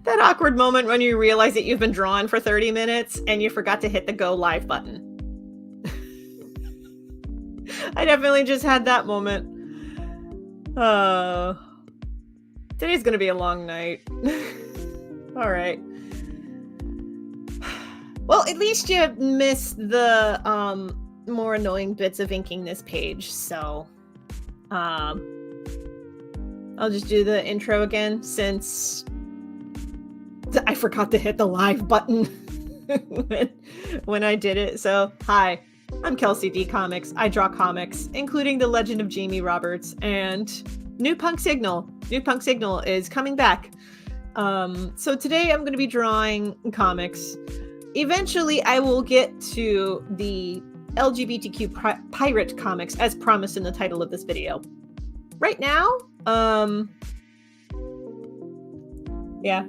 That awkward moment when you realize that you've been drawn for 30 minutes and you forgot to hit the go live button. I definitely just had that moment. Today's gonna be a long night. All right. Well, at least you missed the more annoying bits of inking this page, so I'll just do the intro again since I forgot to hit the live button when I did it. So, hi, I'm Kelsey D Comics. I draw comics, including The Legend of Jamie Roberts and New Punk Signal. New Punk Signal is coming back. So today I'm going to be drawing comics. Eventually, I will get to the LGBTQ pirate comics as promised in the title of this video. Right now,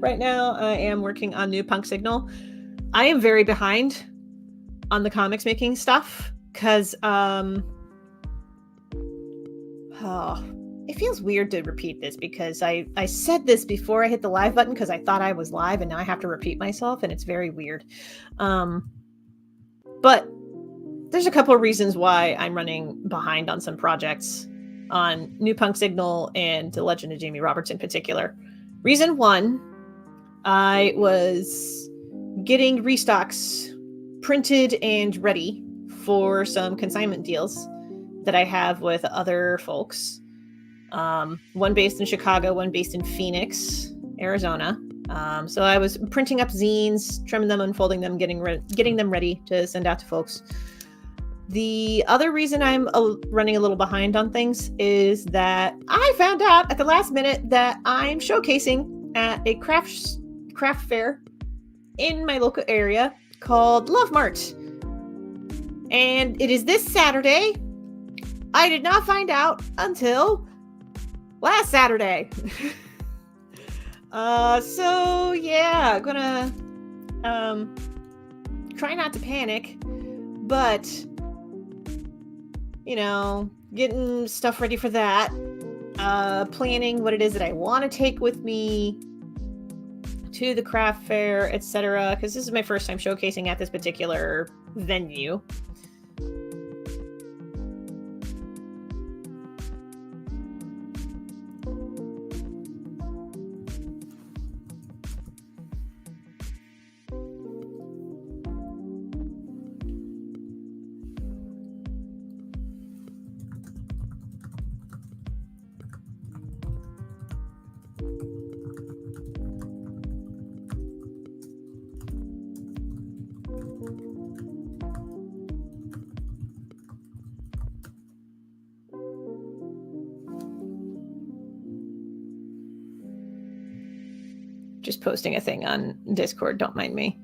right now I am working on New Punk Signal. I am very behind on the comics making stuff because it feels weird to repeat this because I said this before I hit the live button because I thought I was live and now I have to repeat myself and it's very weird. But there's a couple of reasons why I'm running behind on some projects on New Punk Signal and The Legend of Jamie Roberts in particular. Reason one, I was getting restocks printed and ready for some consignment deals that I have with other folks. One based in Chicago, one based in Phoenix, Arizona. So I was printing up zines, trimming them, unfolding them, getting them ready to send out to folks. The other reason I'm running a little behind on things is that I found out at the last minute that I'm showcasing at a craft fair in my local area called Love Mart. And it is this Saturday. I did not find out until last Saturday. So yeah, gonna try not to panic, but getting stuff ready for that, planning what it is that I want to take with me to the craft fair, etc. Because this is my first time showcasing at this particular venue. Just posting a thing on Discord, don't mind me.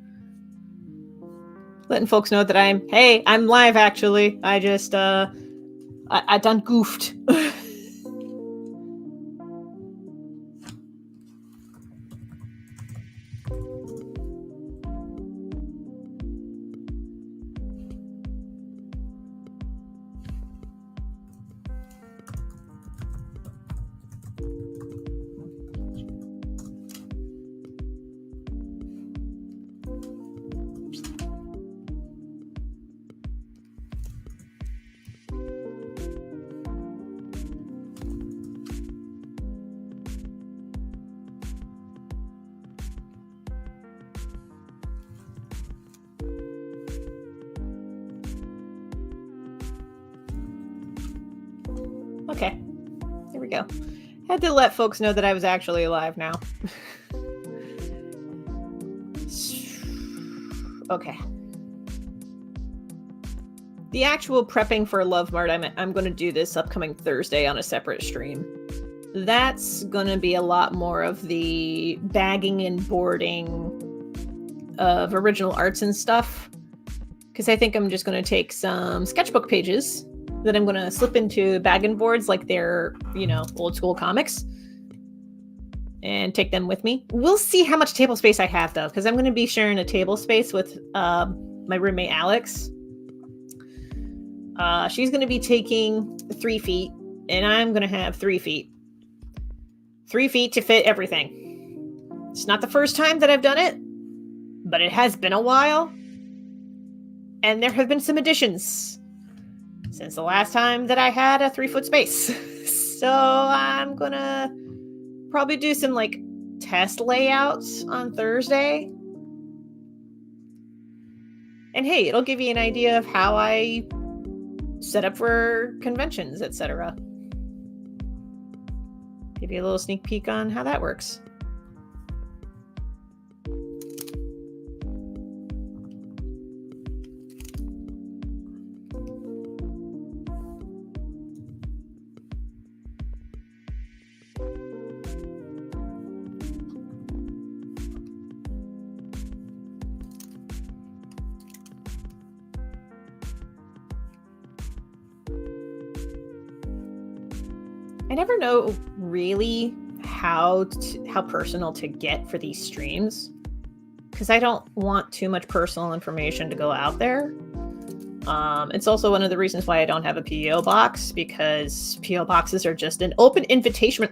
Letting folks know that I'm live actually. I just I done goofed. Okay, here we go. Had to let folks know that I was actually alive now. Okay. The actual prepping for Love Mart, I'm going to do this upcoming Thursday on a separate stream. That's going to be a lot more of the bagging and boarding of original arts and stuff. Because I think I'm just going to take some sketchbook pages that I'm going to slip into bag and boards like they're, old school comics and take them with me. We'll see how much table space I have though, because I'm going to be sharing a table space with my roommate Alex. She's going to be taking 3 feet and I'm going to have 3 feet. 3 feet to fit everything. It's not the first time that I've done it, but it has been a while. And there have been some additions since the last time that I had a 3-foot space. So I'm gonna probably do some like test layouts on Thursday. And hey, it'll give you an idea of how I set up for conventions, etc. Give you a little sneak peek on how that works. I never know really how personal to get for these streams, because I don't want too much personal information to go out there. It's also one of the reasons why I don't have a PO box, because PO boxes are just an open invitation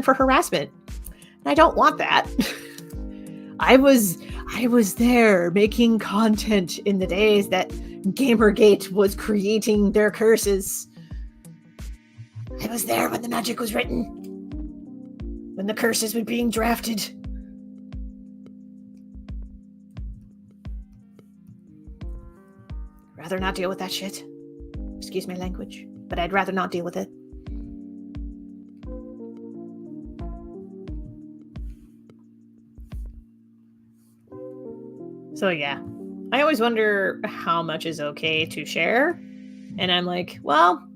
for harassment. And I don't want that. I was there making content in the days that Gamergate was creating their curses. I was there when the magic was written, when the curses were being drafted. Rather not deal with that shit. Excuse my language, but I'd rather not deal with it. So yeah, I always wonder how much is okay to share. And I'm like, well,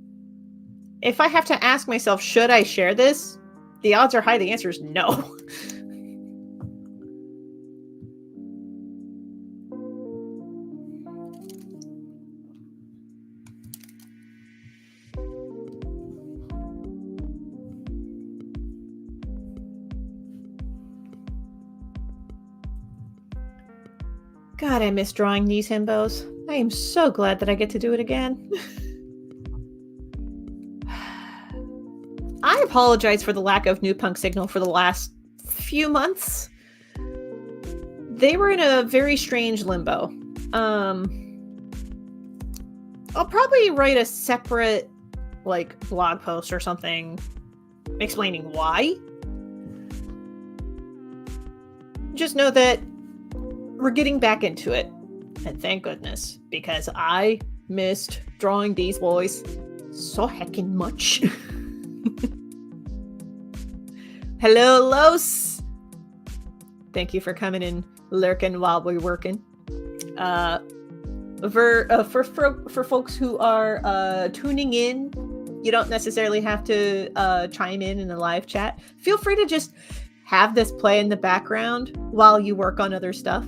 if I have to ask myself, should I share this? The odds are high the answer is no. God, I miss drawing these himbos. I am so glad that I get to do it again. I apologize for the lack of new punk signal for the last few months. They were in a very strange limbo. I'll probably write a separate blog post or something explaining why. Just know that we're getting back into it. And thank goodness, because I missed drawing these boys so heckin' much. Hello, Los. Thank you for coming and lurking while we're working. For folks who are tuning in, you don't necessarily have to chime in the live chat. Feel free to just have this play in the background while you work on other stuff.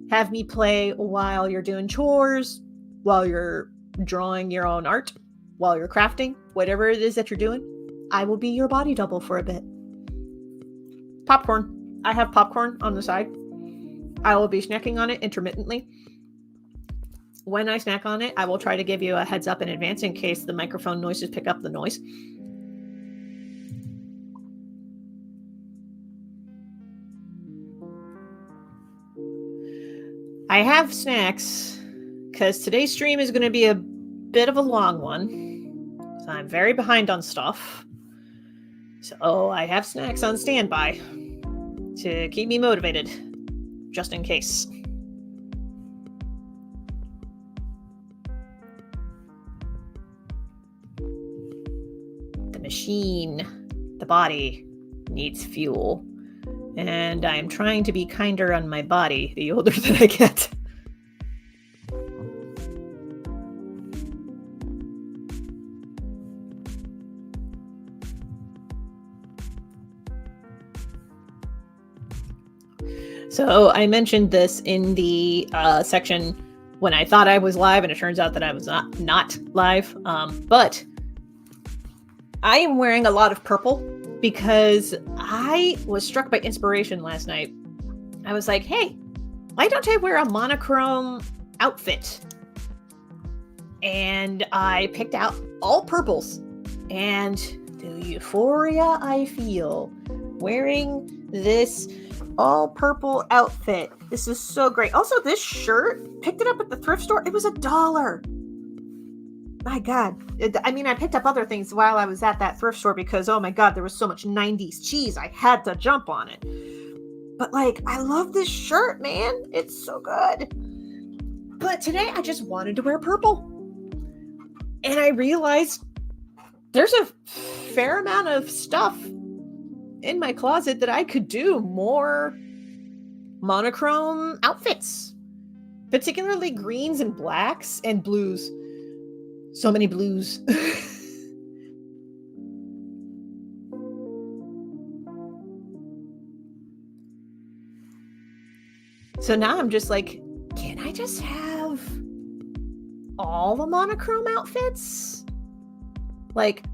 Have me play while you're doing chores, while you're drawing your own art, while you're crafting, whatever it is that you're doing. I will be your body double for a bit. Popcorn. I have popcorn on the side. I will be snacking on it intermittently. When I snack on it, I will try to give you a heads up in advance in case the microphone noises pick up the noise. I have snacks because today's stream is going to be a bit of a long one. So I'm very behind on stuff. So I have snacks on standby to keep me motivated, just in case. The machine, the body, needs fuel. And I'm trying to be kinder on my body the older that I get. So I mentioned this in the section when I thought I was live, and it turns out that I was not live. But I am wearing a lot of purple because I was struck by inspiration last night. I was like, hey, why don't I wear a monochrome outfit? And I picked out all purples. And the euphoria I feel wearing this all purple outfit. This is so great. Also, this shirt, picked it up at the thrift store. It was $1. My God. I picked up other things while I was at that thrift store because, oh my God, there was so much 90s cheese. I had to jump on it. But like, I love this shirt, man. It's so good. But today I just wanted to wear purple. And I realized there's a fair amount of stuff in my closet that I could do more monochrome outfits, particularly greens and blacks and blues. So many blues. So now I'm just like, can I just have all the monochrome outfits? Like,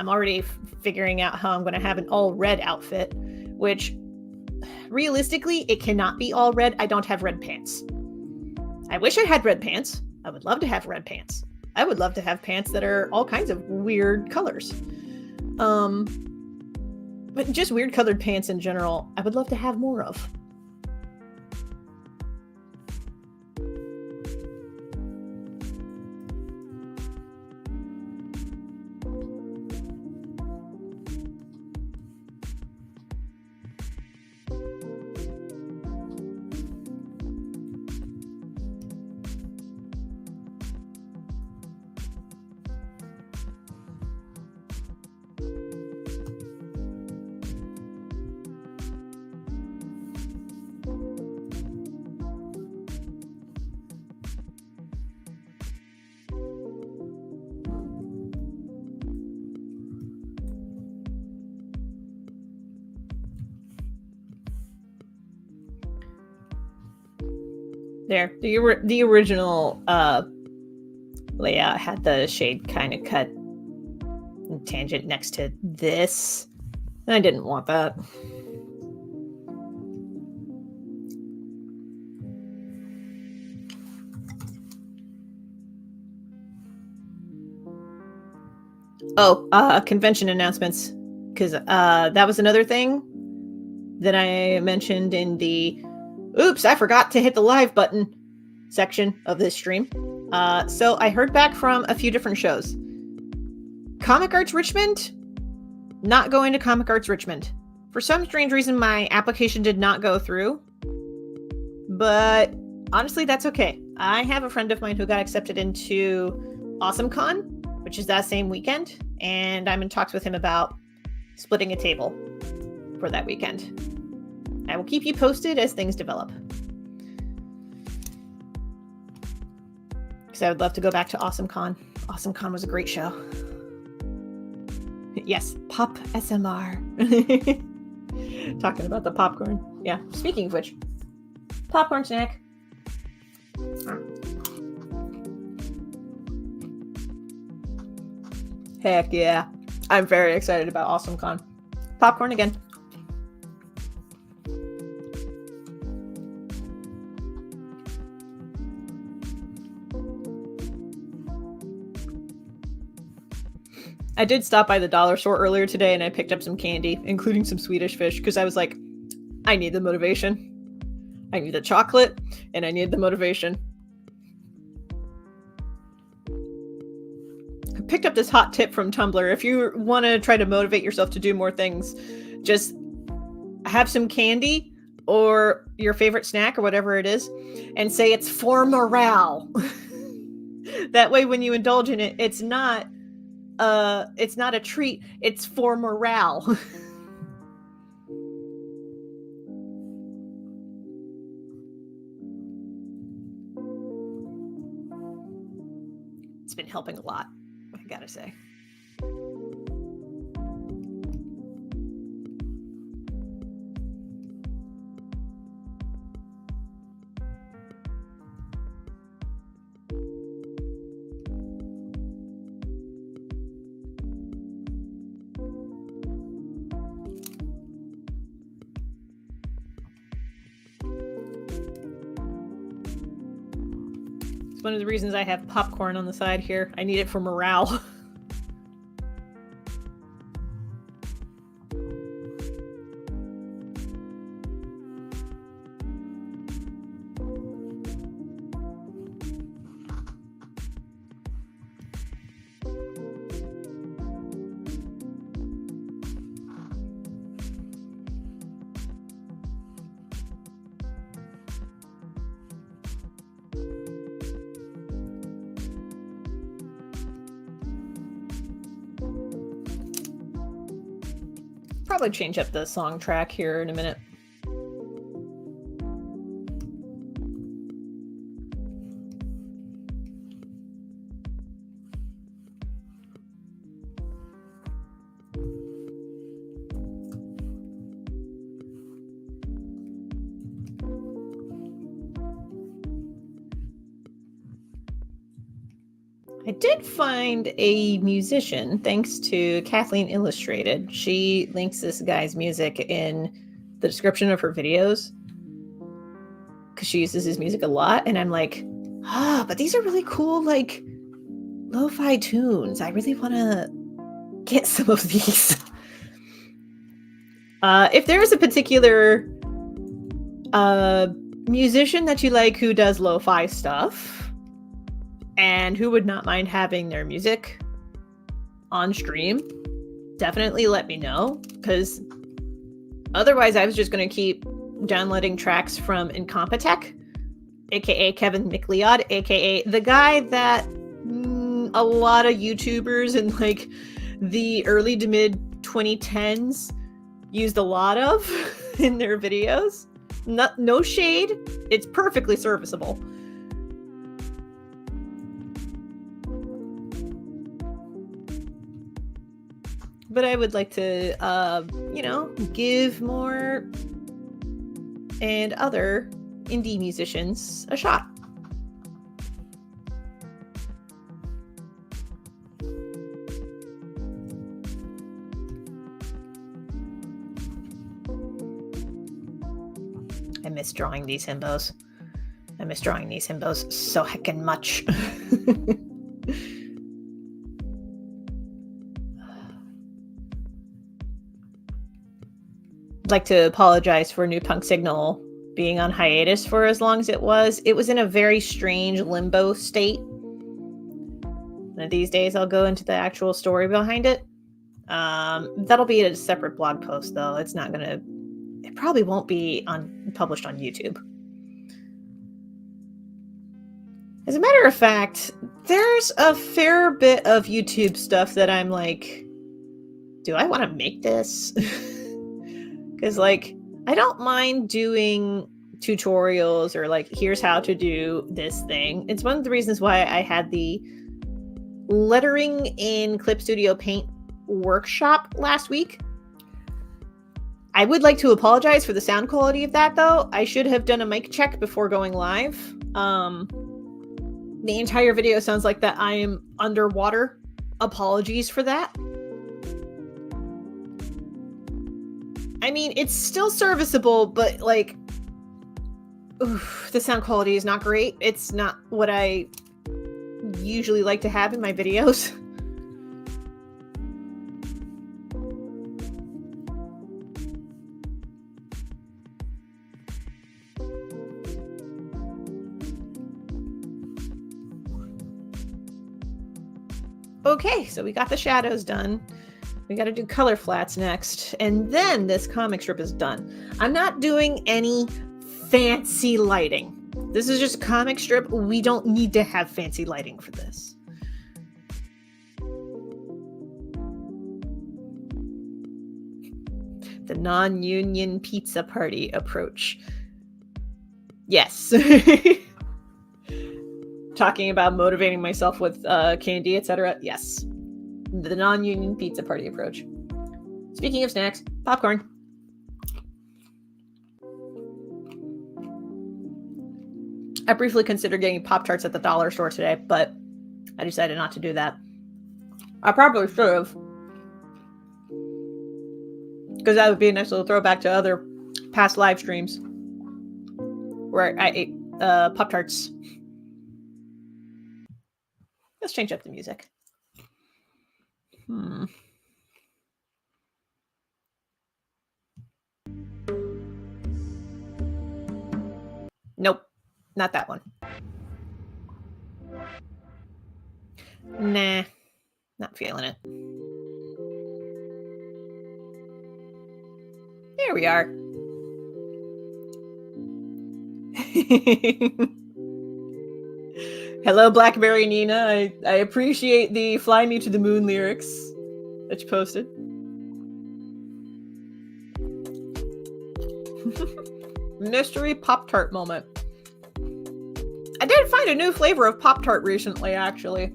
I'm already figuring out how I'm going to have an all red outfit, which realistically, it cannot be all red. I don't have red pants. I wish I had red pants. I would love to have red pants. I would love to have pants that are all kinds of weird colors. But just weird colored pants in general, I would love to have more of. There, the original layout had the shade kind of cut and tangent next to this, and I didn't want that. Oh, convention announcements, because that was another thing that I mentioned in the oops, I forgot to hit the live button section of this stream. So I heard back from a few different shows. Comic Arts Richmond, not going to Comic Arts Richmond. For some strange reason, my application did not go through. But honestly, that's okay. I have a friend of mine who got accepted into AwesomeCon, which is that same weekend. And I'm in talks with him about splitting a table for that weekend. I will keep you posted as things develop. Because I would love to go back to AwesomeCon. AwesomeCon was a great show. Yes, pop SMR. Talking about the popcorn. Yeah, speaking of which, popcorn snack. Heck yeah. I'm very excited about AwesomeCon. Popcorn again. I did stop by the dollar store earlier today and I picked up some candy, including some Swedish fish, because I was like, I need the motivation. I need the chocolate and I need the motivation. I picked up this hot tip from Tumblr. If you want to try to motivate yourself to do more things, just have some candy or your favorite snack or whatever it is and say it's for morale. That way when you indulge in it, it's not a treat, it's for morale. It's been helping a lot, I gotta say. One of the reasons I have popcorn on the side here. I need it for morale. probably change up the song track here in a minute. I did find a musician thanks to Kathleen Illustrated. She links this guy's music in the description of her videos because she uses his music a lot. And I'm like, but these are really cool, like lo-fi tunes. I really want to get some of these. If there is a particular musician that you like who does lo-fi stuff, and who would not mind having their music on stream, definitely let me know, because otherwise I was just going to keep downloading tracks from Incompetech, aka Kevin McLeod, aka the guy that a lot of YouTubers in like the early to mid 2010s used a lot of in their videos. No shade, it's perfectly serviceable. But I would like to, give more and other indie musicians a shot. I miss drawing these himbos. I miss drawing these himbos so heckin' much. Like to apologize for New Punk Signal being on hiatus for as long as it was. It was in a very strange limbo state. One of these days I'll go into the actual story behind it. That'll be a separate blog post though. It probably won't be published on YouTube. As a matter of fact, there's a fair bit of YouTube stuff that I'm like, do I want to make this? Because, like, I don't mind doing tutorials or, like, here's how to do this thing. It's one of the reasons why I had the lettering in Clip Studio Paint workshop last week. I would like to apologize for the sound quality of that, though. I should have done a mic check before going live. The entire video sounds like that I am underwater. Apologies for that. I mean, it's still serviceable, but like, the sound quality is not great. It's not what I usually like to have in my videos. Okay, so we got the shadows done. We got to do color flats next. And then this comic strip is done. I'm not doing any fancy lighting. This is just a comic strip. We don't need to have fancy lighting for this. The non-union pizza party approach. Yes. Talking about motivating myself with candy, etc. Yes. The non-union pizza party approach. Speaking of snacks, popcorn. I briefly considered getting Pop-Tarts at the dollar store today, but I decided not to do that. I probably should have. Because that would be a nice little throwback to other past live streams where I ate Pop-Tarts. Let's change up the music. Nope, not that one. Nah, not feeling it. There we are. Hello, Blackberry Nina. I appreciate the Fly Me to the Moon lyrics that you posted. Mystery Pop-Tart moment. I did find a new flavor of Pop-Tart recently, actually.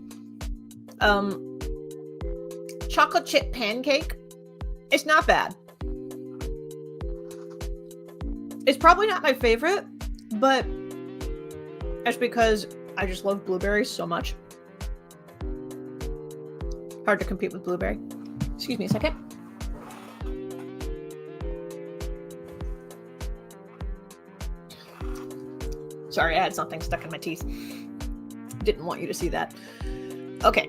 Chocolate chip pancake. It's not bad. It's probably not my favorite, but that's because I just love blueberries so much. Hard to compete with blueberry. Excuse me a second. Sorry, I had something stuck in my teeth. Didn't want you to see that. Okay.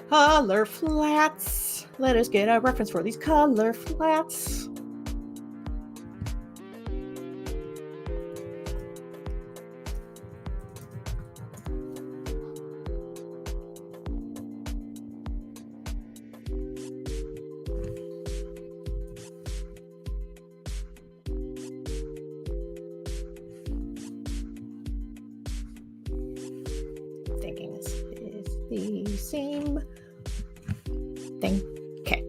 Color flats. Let us get a reference for these color flats. Thinking this is the same thing. Okay.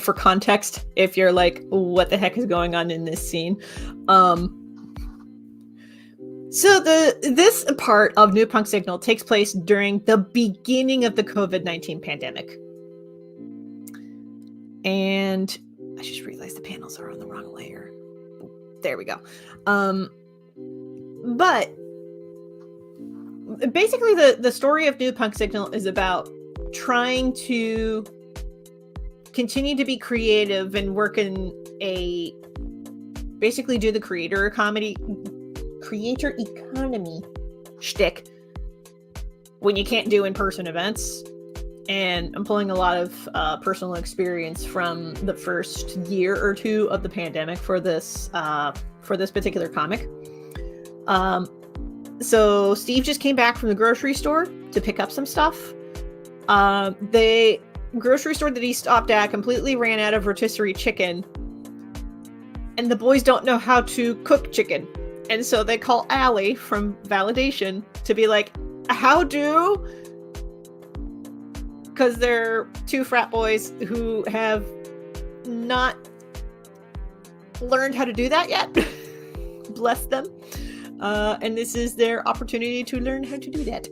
For context, if you're like, what the heck is going on in this scene? So this part of New Punk Signal takes place during the beginning of the COVID-19 pandemic. And I just realized the panels are on the wrong layer. There we go. But basically the story of New Punk Signal is about trying to continue to be creative and work in basically do the creator economy shtick when you can't do in-person events. And I'm pulling a lot of personal experience from the first year or two of the pandemic for this particular comic. So Steve just came back from the grocery store to pick up some stuff. The grocery store that he stopped at completely ran out of rotisserie chicken, and the boys don't know how to cook chicken. And so they call Allie from Validation to be like, how do? Because they're two frat boys who have not learned how to do that yet. Bless them. And this is their opportunity to learn how to do that.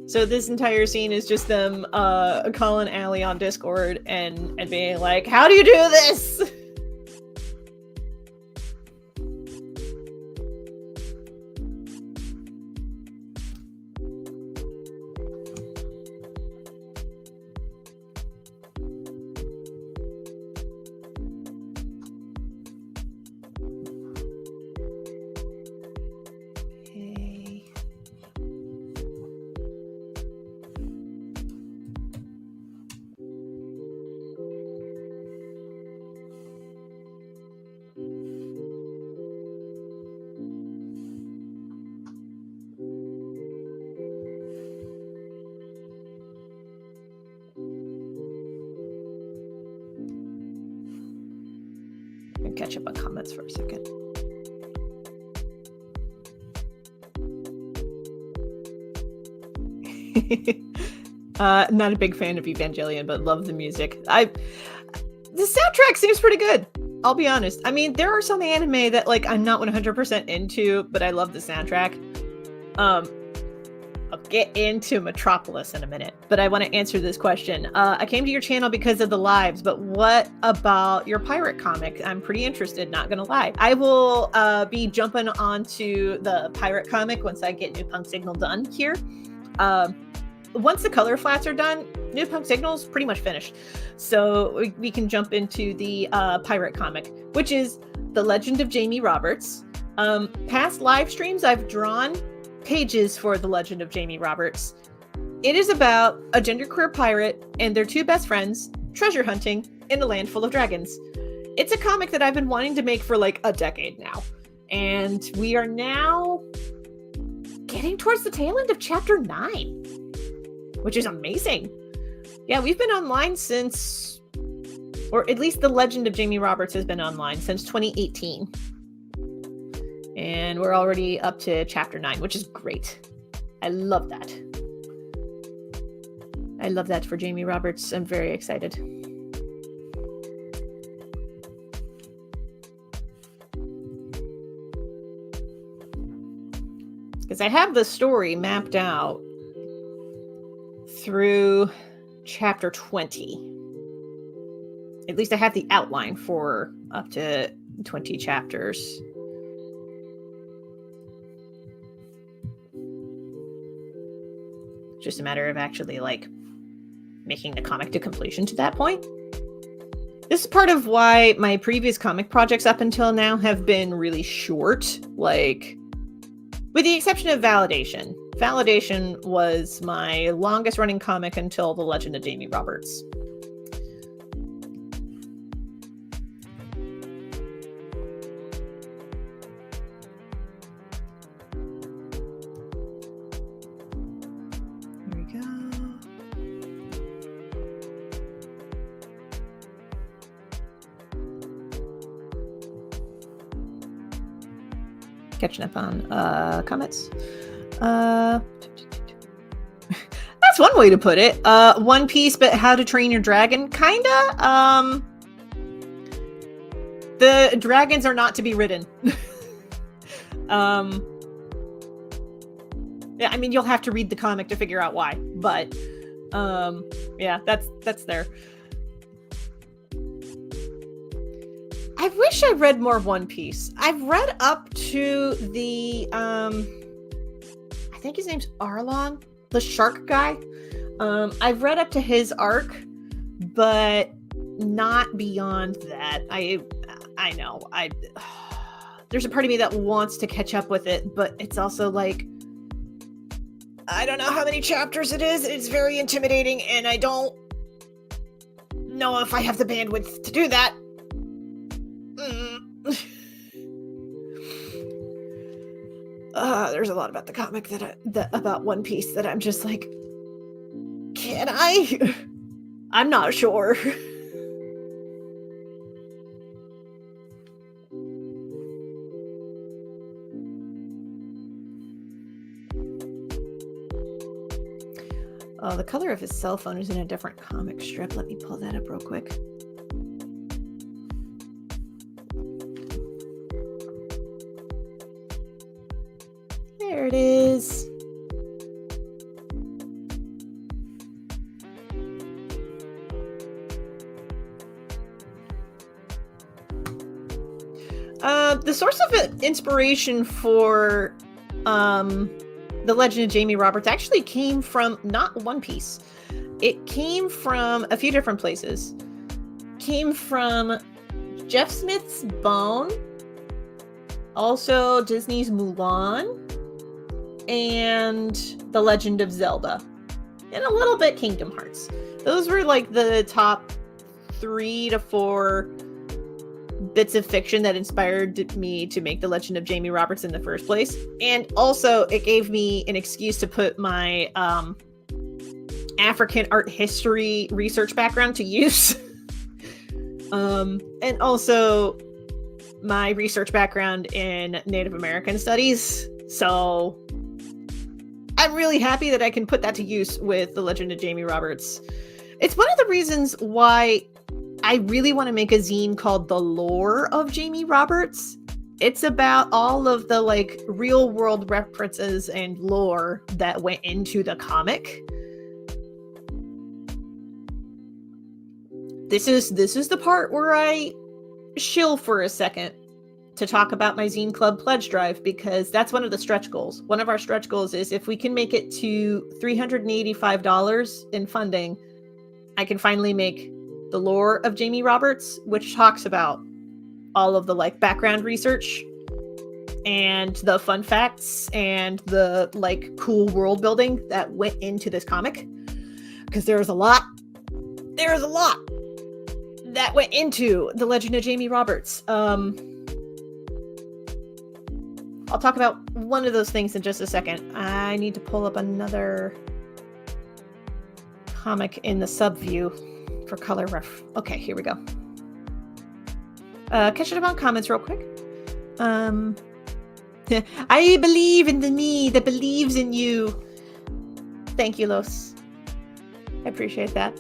So this entire scene is just them calling Allie on Discord and being like, how do you do this? Catch up on comments for a second. Not a big fan of Evangelion, but love the music. The soundtrack seems pretty good. I'll be honest. I mean, there are some anime that like I'm not 100% into, but I love the soundtrack. I'll get into Metropolis in a minute, but I want to answer this question. I came to your channel because of the lives, but what about your pirate comic? I'm pretty interested, not gonna lie. I will be jumping onto the pirate comic once I get New Punk Signal done here. Once the color flats are done, New Punk Signal's pretty much finished. So we can jump into the pirate comic, which is The Legend of Jamie Roberts. Past live streams, I've drawn pages for The Legend of Jamie Roberts. It is about a genderqueer pirate and their two best friends treasure hunting in a land full of dragons. It's a comic that I've been wanting to make for like a decade now. And we are now getting towards the tail end of chapter 9, which is amazing. Yeah, we've been online since, or at least the Legend of Jamie Roberts has been online since 2018. And we're already up to chapter 9, which is great. I love that. I love that for Jamie Roberts. I'm very excited. Because I have the story mapped out through chapter 20. At least I have the outline for up to 20 chapters. Just a matter of actually like making the comic to completion to that point. This is part of why my previous comic projects up until now have been really short, like with the exception of Validation. Validation was my longest running comic until The Legend of Jamie Roberts. Here we go. Catching up on comments. That's one way to put it. One Piece, but How to Train Your Dragon, kinda. The dragons are not to be ridden. Yeah, I mean, you'll have to read the comic to figure out why, but yeah, that's there. I wish I read more One Piece. I've read up to the I think his name's Arlong, the shark guy. I've read up to his arc, but not beyond that. I know. There's a part of me that wants to catch up with it, but it's also like, I don't know how many chapters it is. It's very intimidating, and I don't know if I have the bandwidth to do that. There's a lot about the comic that about One Piece that I'm just like, can I? I'm not sure. Oh, the color of his cell phone is in a different comic strip. Let me pull that up real quick. There it is. The source of inspiration for The Legend of Jamie Roberts actually came from not One Piece. It came from a few different places. Came from Jeff Smith's Bone, also Disney's Mulan, and The Legend of Zelda, and a little bit Kingdom Hearts. Those were like the top 3 to 4 bits of fiction that inspired me to make The Legend of Jamie Roberts in the first place. And also it gave me an excuse to put my African art history research background to use. And also my research background in Native American studies. So I'm really happy that I can put that to use with The Legend of Jamie Roberts. It's one of the reasons why I really want to make a zine called The Lore of Jamie Roberts. It's about all of the like real world references and lore that went into the comic. This is the part where I shill for a second to talk about my Zine Club pledge drive, because that's one of the stretch goals. One of our stretch goals is if we can make it to $385 in funding, I can finally make The Lore of Jamie Roberts, which talks about all of the like background research and the fun facts and the like cool world building that went into this comic. Because there's a lot that went into The Legend of Jamie Roberts. I'll talk about one of those things in just a second. I need to pull up another comic in the sub view for color ref. Okay, here we go. Catching up on comments real quick. I believe in the me that believes in you. Thank you, Los. I appreciate that.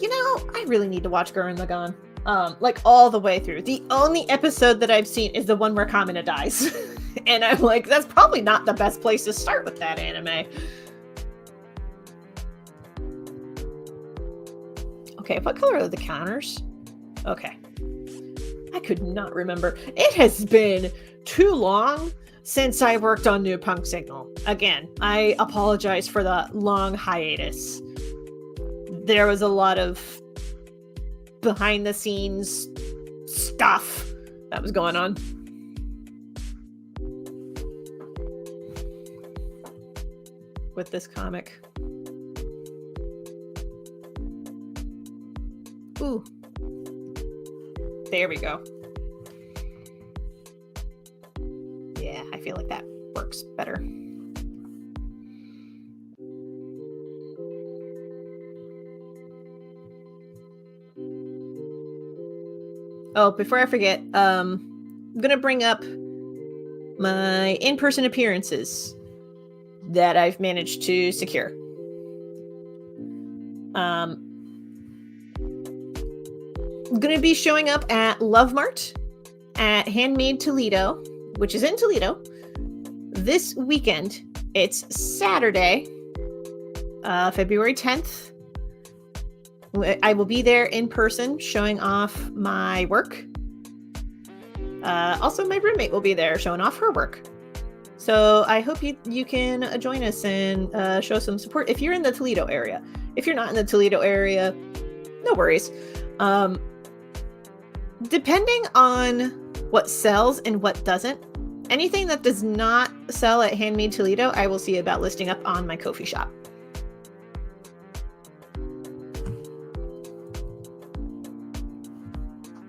You know, I really need to watch Gurren Lagann. Like all the way through. The only episode that I've seen is the one where Kamina dies. And I'm like, that's probably not the best place to start with that anime. Okay, what color are the counters? Okay. I could not remember. It has been too long since I worked on New Punk Signal. Again, I apologize for the long hiatus. There was a lot of behind the scenes stuff that was going on. With this comic. Ooh. There we go. Yeah, I feel like that works better. Oh, before I forget, I'm gonna bring up my in-person appearances that I've managed to secure. I'm gonna be showing up at Love Mart at Handmade Toledo, which is in Toledo, this weekend. It's Saturday, February 10th. I will be there in person showing off my work. Also, my roommate will be there showing off her work. So I hope you can join us and show some support if you're in the Toledo area. If you're not in the Toledo area, no worries. Depending on what sells and what doesn't, anything that does not sell at Handmade Toledo, I will see about listing up on my Ko-fi shop.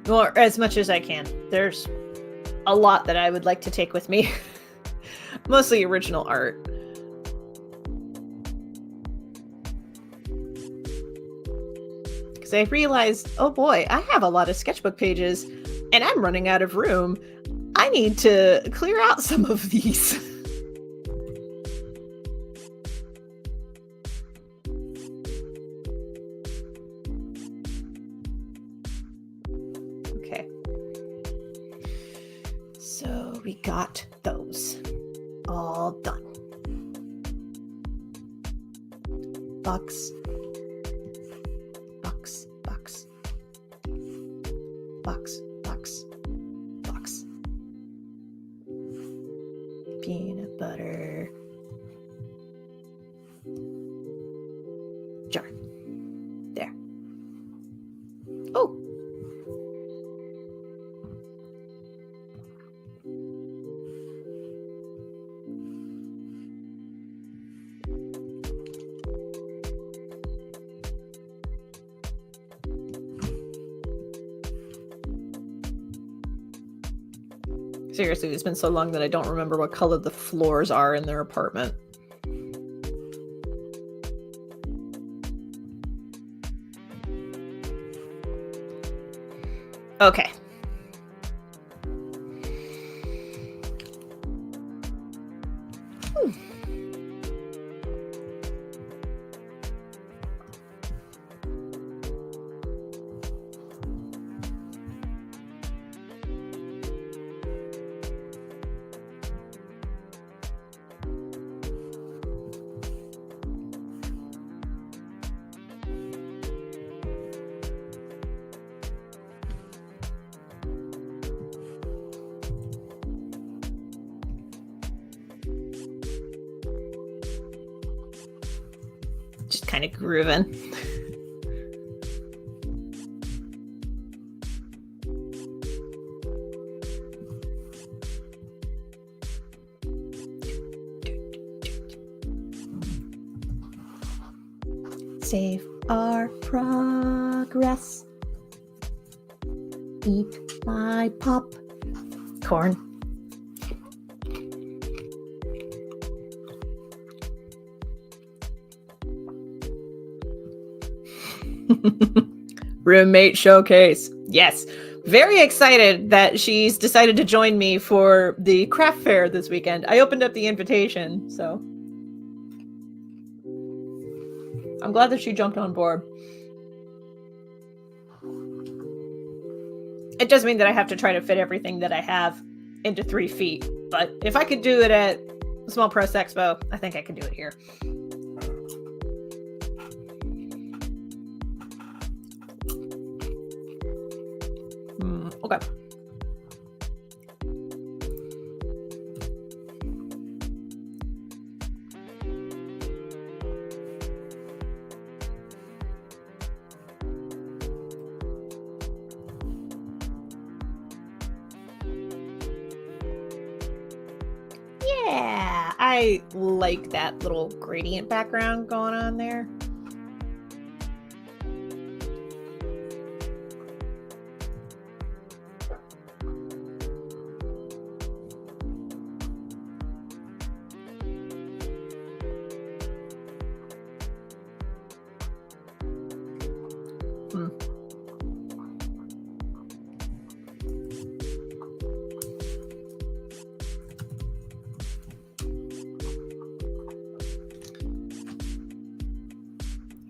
Or as much as I can. There's a lot that I would like to take with me. Mostly original art. Because I realized, oh boy, I have a lot of sketchbook pages and I'm running out of room. I need to clear out some of these. Okay. So we got those all done. Box. Box. Box. Box. Box. Box. Peanut butter. Jar. There. Oh. Seriously, it's been so long that I don't remember what color the floors are in their apartment. Okay. Just kind of grooving. Save our progress. Eat my popcorn. Roommate showcase. Yes. Very excited that she's decided to join me for the craft fair this weekend. I opened up the invitation, so I'm glad that she jumped on board. It does mean that I have to try to fit everything that I have into 3 feet, but if I could do it at Small Press Expo, I think I could do it here. Okay. Yeah, I like that little gradient background going on there.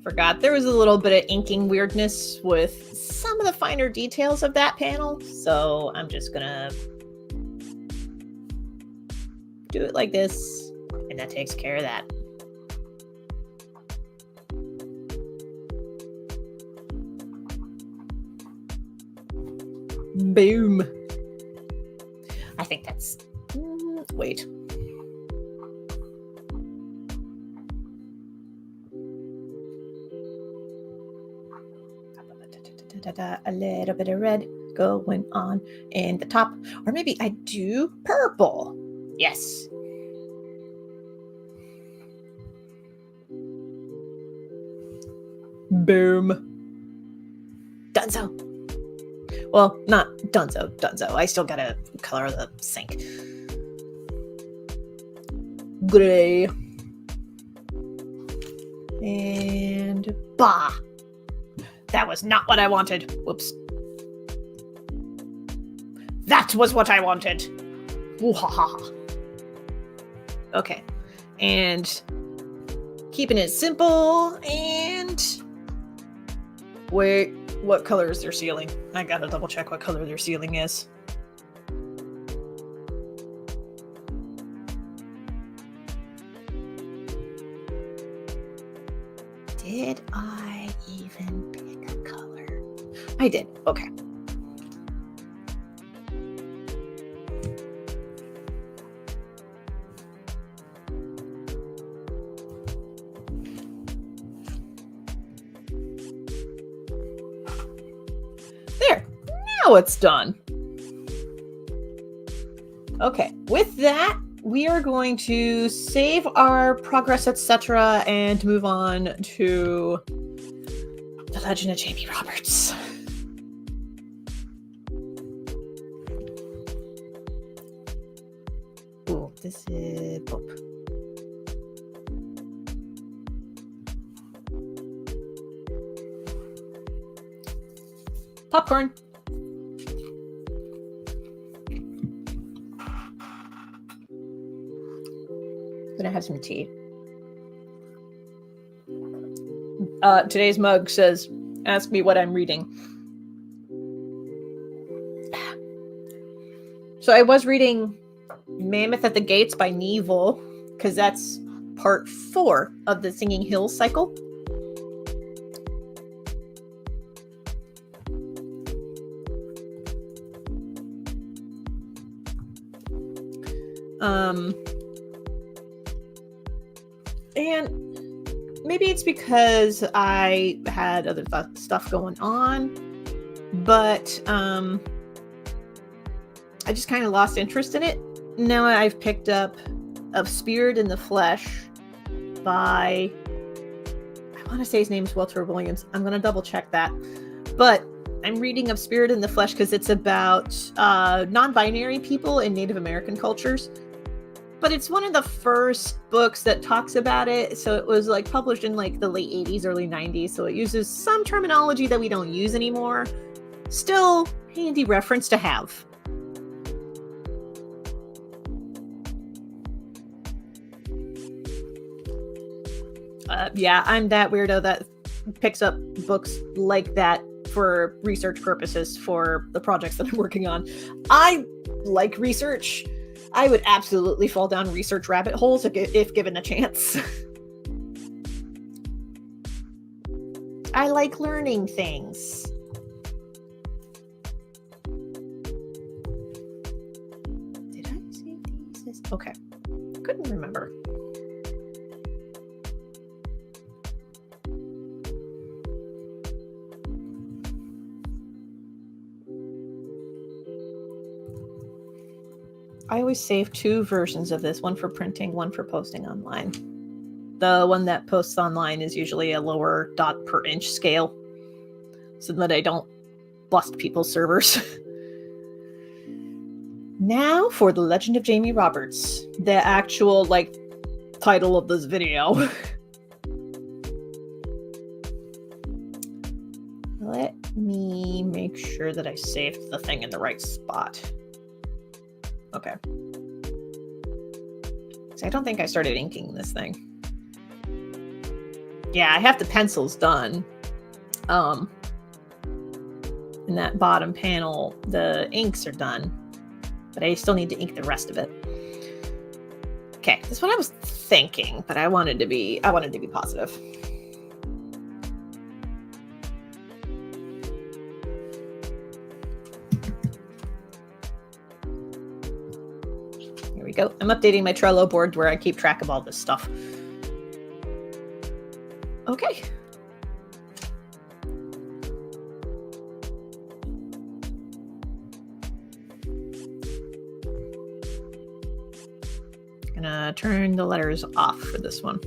Forgot there was a little bit of inking weirdness with some of the finer details of that panel, so I'm just gonna do it like this, and that takes care of that. Boom. I think that's wait. A little bit of red going on in the top, or maybe I do purple. Yes. Boom. Dunzo. Well, not Dunzo. I still gotta color the sink. Gray. And bah. That was not what I wanted. Whoops. That was what I wanted. Woo-ha-ha. Okay. And keeping it simple. And wait, what color is their ceiling? I gotta double check what color their ceiling is. Did I even pick a color? I did. Okay. There. Now it's done. Okay. With that, we are going to save our progress, etc., and move on to The Legend of Jamie Roberts. Ooh, this is Pope. Popcorn. Gonna have some tea. Today's mug says, ask me what I'm reading. So I was reading Mammoth at the Gates by Neville, because that's part 4 of the Singing Hills cycle. And maybe it's because I had other stuff going on, but I just kind of lost interest in it. Now I've picked up Of Spirit in the Flesh by, I want to say his name's Walter Williams. I'm going to double check that. But I'm reading Of Spirit in the Flesh because it's about non-binary people in Native American cultures. but it's one of the first books that talks about it. So it was like published in like the late 80s, early 90s. So it uses some terminology that we don't use anymore. Still handy reference to have. Yeah, I'm that weirdo that picks up books like that for research purposes for the projects that I'm working on. I like research. I would absolutely fall down research rabbit holes if given a chance. I like learning things. Did I save these? Okay. Couldn't remember. I always save 2 versions of this, one for printing, one for posting online. The one that posts online is usually a lower dot per inch scale so that I don't bust people's servers. Now for The Legend of Jamie Roberts, the actual title of this video. Let me make sure that I saved the thing in the right spot. Okay. So I don't think I started inking this thing. Yeah, I have the pencils done. In that bottom panel, the inks are done, but I still need to ink the rest of it. Okay, that's what I was thinking, but I wanted to be positive. Here we go. I'm updating my Trello board where I keep track of all this stuff. Okay. Gonna turn the letters off for this one.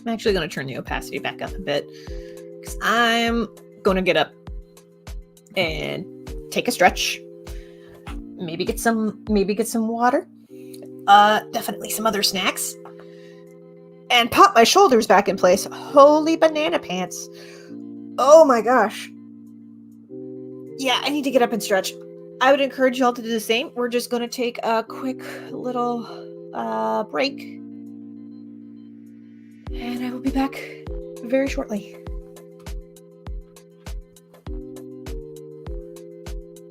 I'm actually going to turn the opacity back up a bit because I'm going to get up and take a stretch. Maybe get some water. Definitely some other snacks. And pop my shoulders back in place. Holy banana pants. Oh my gosh. Yeah, I need to get up and stretch. I would encourage y'all to do the same. We're just going to take a quick little break. And I will be back very shortly.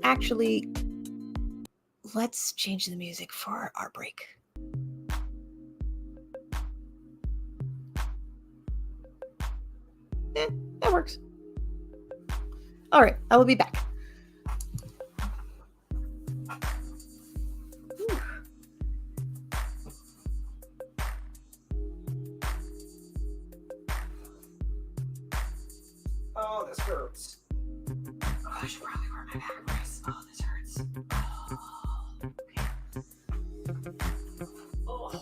Actually, let's change the music for our break. That works. All right, I will be back. Oh, this hurts. Oh, I should probably wear my back brace. Oh, this hurts. Oh, okay. Oh.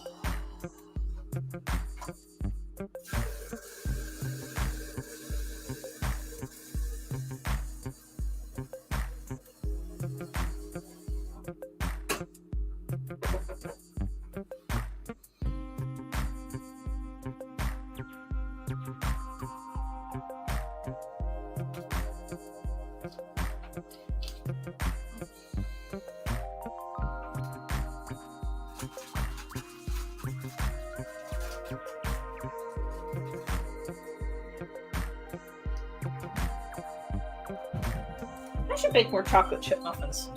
I should bake more chocolate chip muffins.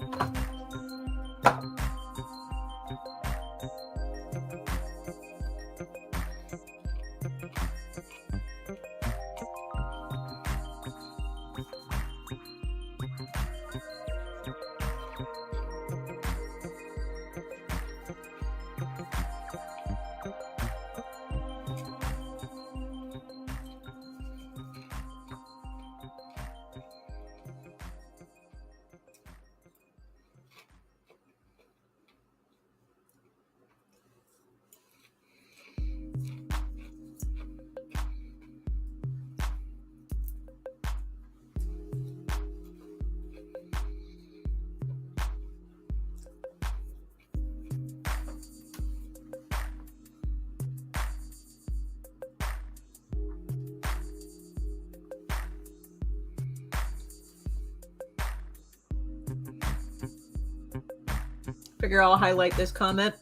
Figure I'll highlight this comment.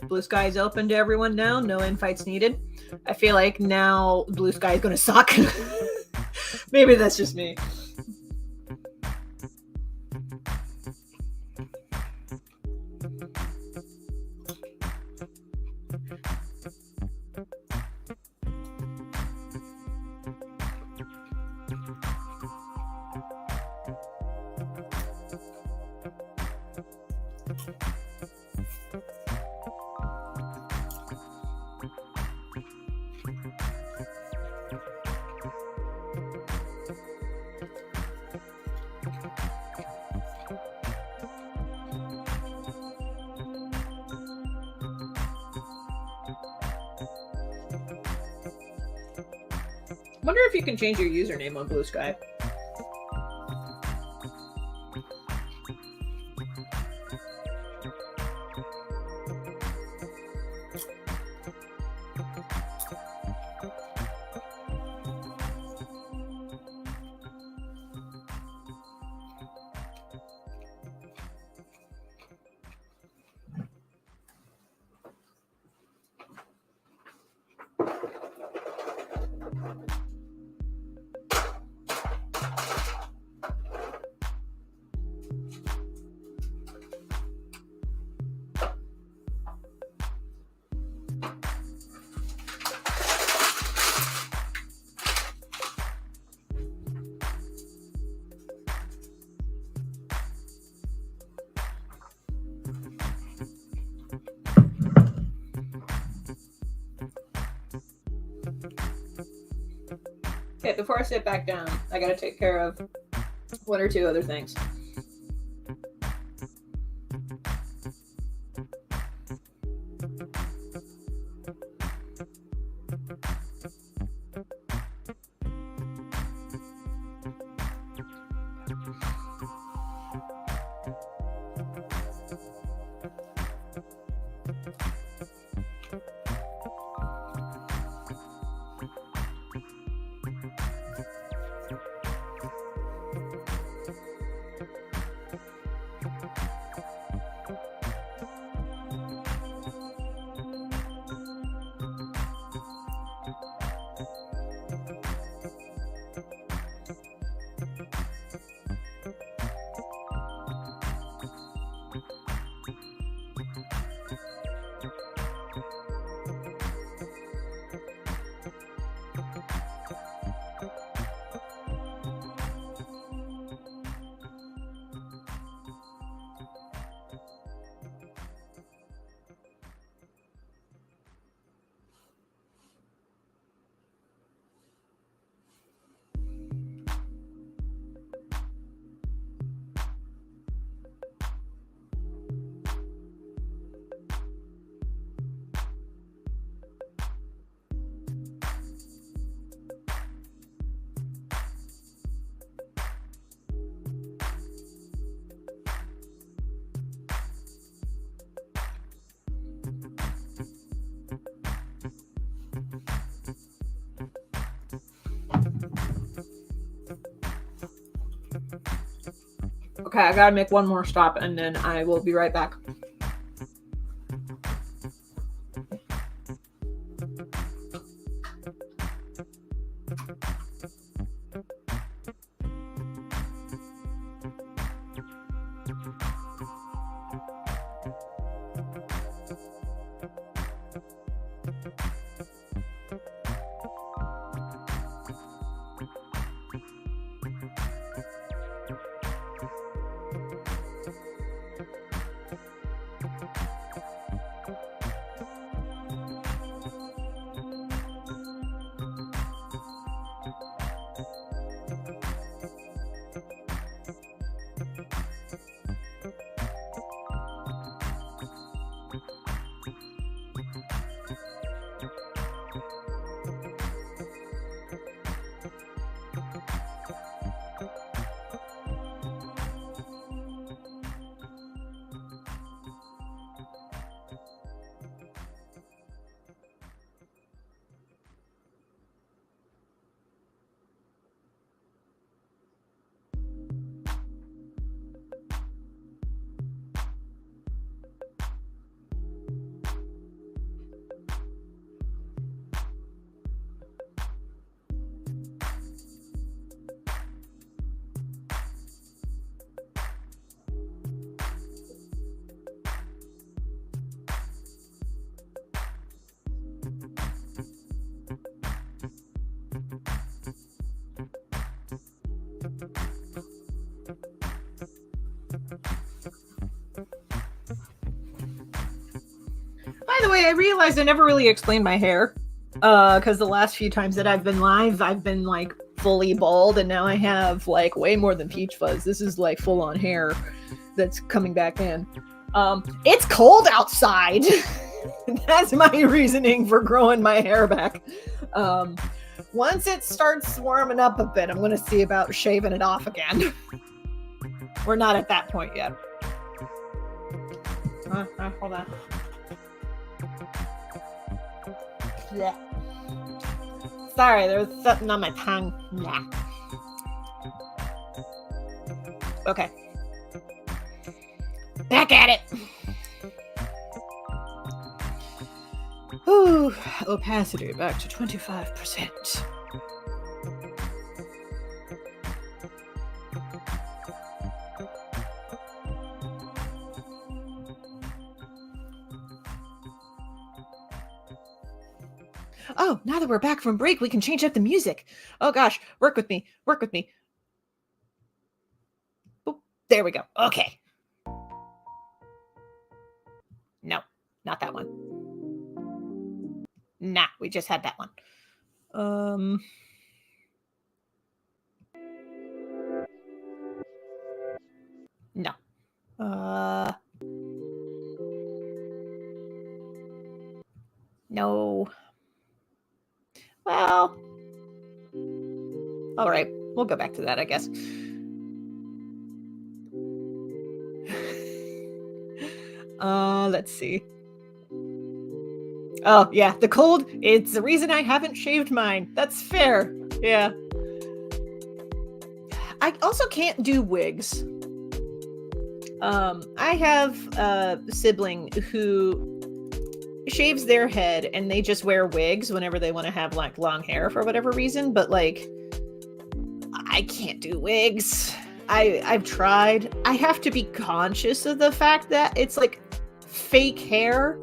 Blue Sky is open to everyone now. No infights needed. I feel like now Blue Sky is going to suck. Maybe that's just me. Wonder if you can change your username on Blue Sky. Okay, before I sit back down, I gotta take care of one or two other things. Okay, I gotta make one more stop and then I will be right back. the way, I realized I never really explained my hair. Because the last few times that I've been live, I've been like fully bald, and now I have like way more than peach fuzz. This is like full on hair that's coming back in. It's cold outside. That's my reasoning for growing my hair back. Once it starts warming up a bit, I'm going to see about shaving it off again. We're not at that point yet. Hold on. Yeah. Sorry, there was something on my tongue. Nah. Okay. Back at it. Ooh, opacity back to 25%. Oh, now that we're back from break, we can change up the music. Oh gosh, work with me. Work with me. Boop, there we go. Okay. No, not that one. Nah, we just had that one. No. No. Well, all right, we'll go back to that, I guess. Let's see. Oh, yeah, the cold, it's the reason I haven't shaved mine. That's fair. Yeah. I also can't do wigs. I have a sibling who shaves their head and they just wear wigs whenever they want to have like long hair for whatever reason, but like I can't do wigs. I've tried. I have to be conscious of the fact that it's like fake hair.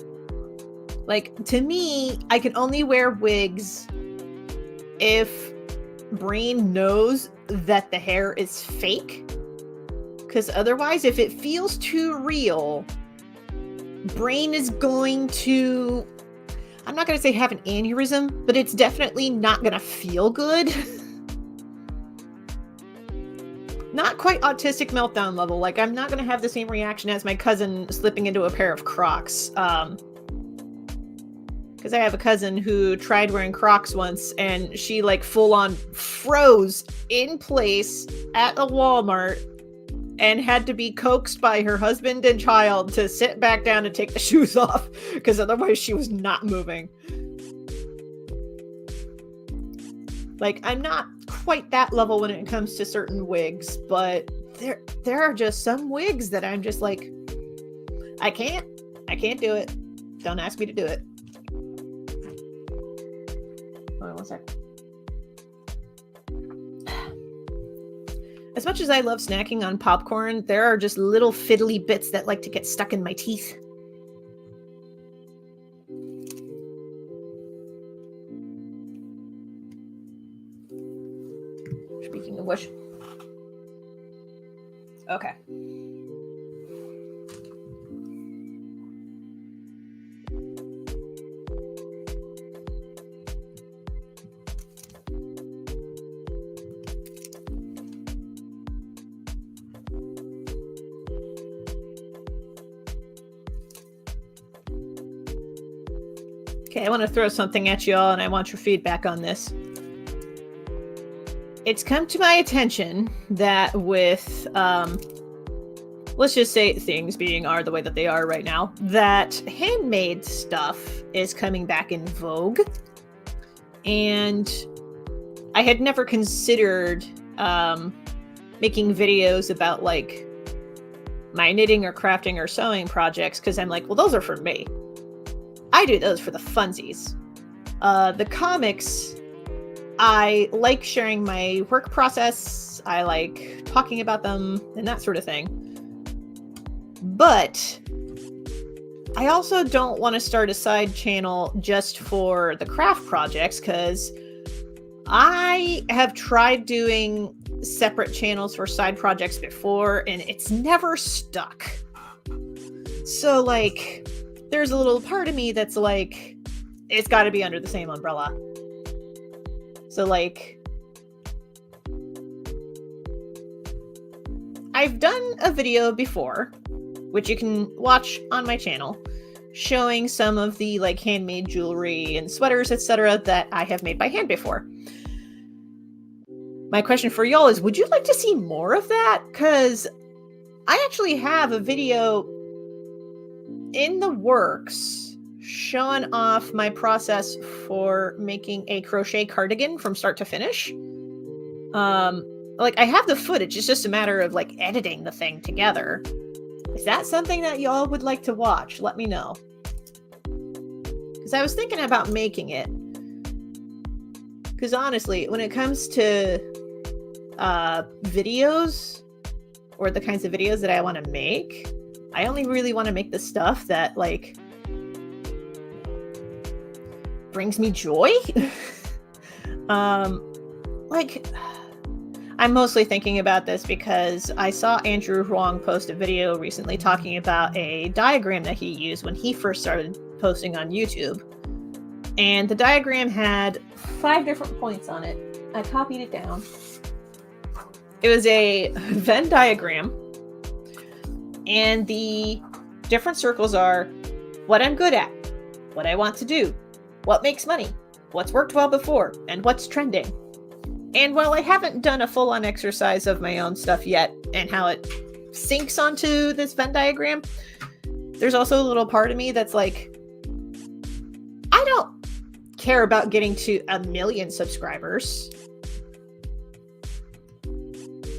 Like to me, I can only wear wigs if Brain knows that the hair is fake, because otherwise if it feels too real, Brain is going to, I'm not going to say have an aneurysm, but it's definitely not going to feel good. Not quite autistic meltdown level. Like, I'm not going to have the same reaction as my cousin slipping into a pair of Crocs. Because I have a cousin who tried wearing Crocs once, and she, like, full-on froze in place at a Walmart and had to be coaxed by her husband and child to sit back down and take the shoes off, because otherwise she was not moving. Like, I'm not quite that level when it comes to certain wigs, but there are just some wigs that I'm just like, I can't do it. Don't ask me to do it. Hold on one sec. As much as I love snacking on popcorn, there are just little fiddly bits that like to get stuck in my teeth. Speaking of which. Okay. Okay, I want to throw something at y'all, and I want your feedback on this. It's come to my attention that with, let's just say things are the way that they are right now, that handmade stuff is coming back in vogue. And I had never considered making videos about, like, my knitting or crafting or sewing projects, because I'm like, well, those are for me. I do those for the funsies. The comics, I like sharing my work process. I like talking about them and that sort of thing. But I also don't want to start a side channel just for the craft projects, because I have tried doing separate channels for side projects before and it's never stuck. So, like, there's a little part of me that's like, it's got to be under the same umbrella. So like, I've done a video before, which you can watch on my channel, showing some of the like handmade jewelry and sweaters, etc. that I have made by hand before. My question for y'all is, would you like to see more of that? Because I actually have a video in the works showing off my process for making a crochet cardigan from start to finish. Like, I have the footage, it's just a matter of like editing the thing together. Is that something that y'all would like to watch? Let me know. Because I was thinking about making it. Because honestly, when it comes to videos, or the kinds of videos that I want to make, I only really want to make the stuff that like brings me joy. Like, I'm mostly thinking about this because I saw Andrew Huang post a video recently talking about a diagram that he used when he first started posting on YouTube. And the diagram had 5 different points on it. I copied it down. It was a Venn diagram. And the different circles are what I'm good at, what I want to do, what makes money, what's worked well before, and what's trending. And while I haven't done a full-on exercise of my own stuff yet and how it syncs onto this Venn diagram, there's also a little part of me that's like, I don't care about getting to 1 million subscribers.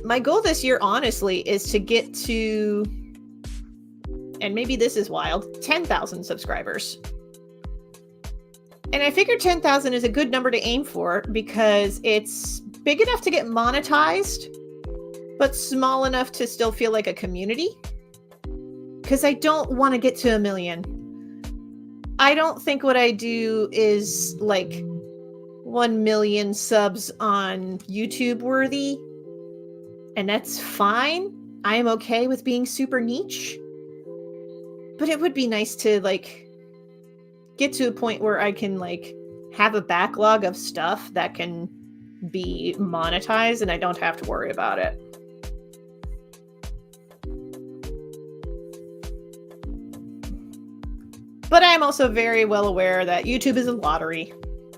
My goal this year, honestly, is to get to, and maybe this is wild, 10,000 subscribers. And I figured 10,000 is a good number to aim for because it's big enough to get monetized, but small enough to still feel like a community. Because I don't want to get to 1 million. I don't think what I do is like 1 million subs on YouTube worthy. And that's fine. I am okay with being super niche. But it would be nice to like get to a point where I can like have a backlog of stuff that can be monetized and I don't have to worry about it. But I am also very well aware that YouTube is a lottery.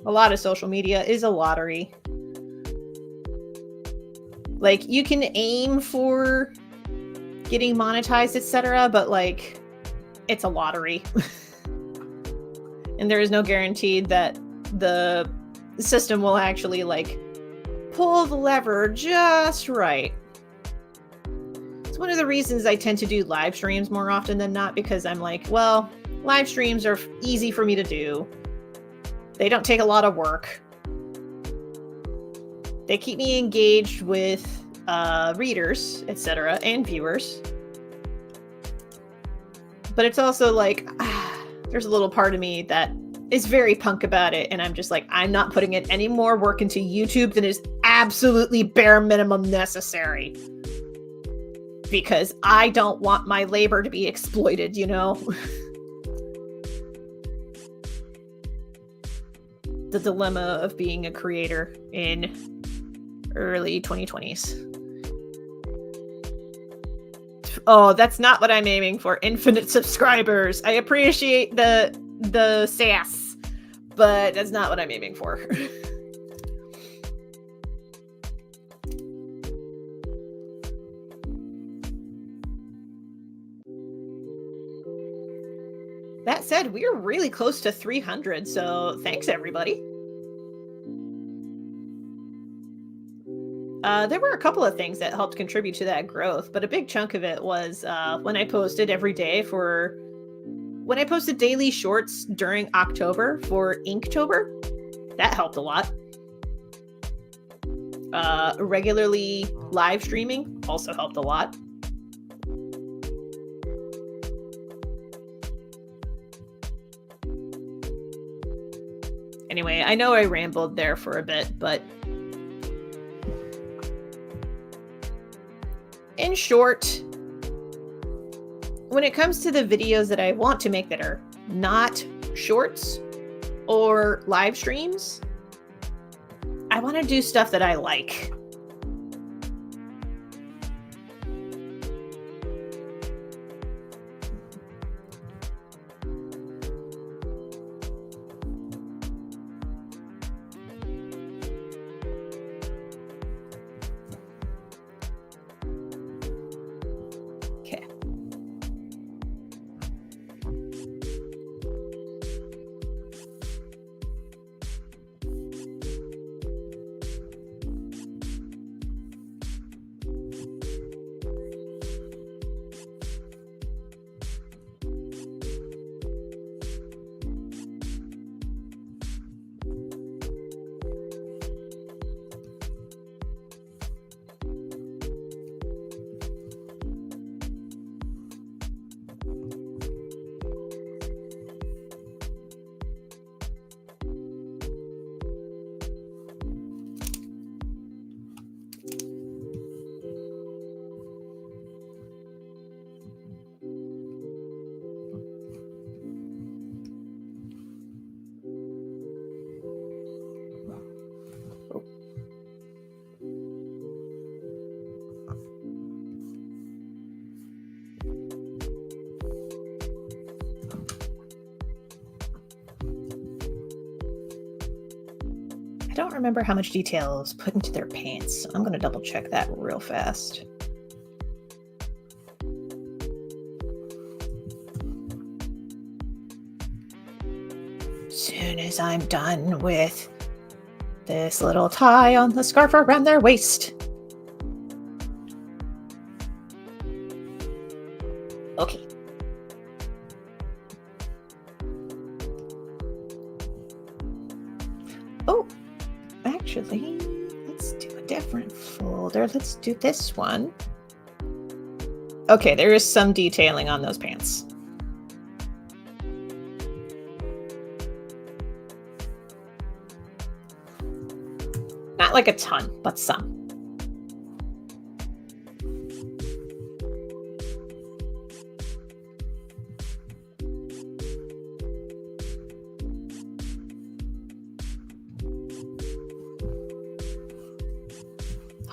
A lot of social media is a lottery. Like, you can aim for getting monetized, etc., but like, it's a lottery. And there is no guarantee that the system will actually like pull the lever just right. It's one of the reasons I tend to do live streams more often than not, because I'm like, well, live streams are easy for me to do. They don't take a lot of work. They keep me engaged with readers, etc., and viewers. But it's also like, there's a little part of me that is very punk about it, and I'm just like, I'm not putting in any more work into YouTube than is absolutely bare minimum necessary. Because I don't want my labor to be exploited, you know? The dilemma of being a creator in early 2020s. Oh, that's not what I'm aiming for. Infinite subscribers. I appreciate the sass, but that's not what I'm aiming for. That said, we're really close to 300, so thanks everybody. There were a couple of things that helped contribute to that growth, but a big chunk of it was when I posted every day when I posted daily shorts during October for Inktober. That helped a lot. Regularly live streaming also helped a lot. Anyway, I know I rambled there for a bit, but in short, when it comes to the videos that I want to make that are not shorts or live streams. I want to do stuff that I like. I don't remember how much detail was put into their pants. So I'm going to double check that real fast. Soon as I'm done with this little tie on the scarf around their waist. Okay. Oh, actually, let's do a different folder. Let's do this one. Okay, there is some detailing on those pants. Not like a ton, but some.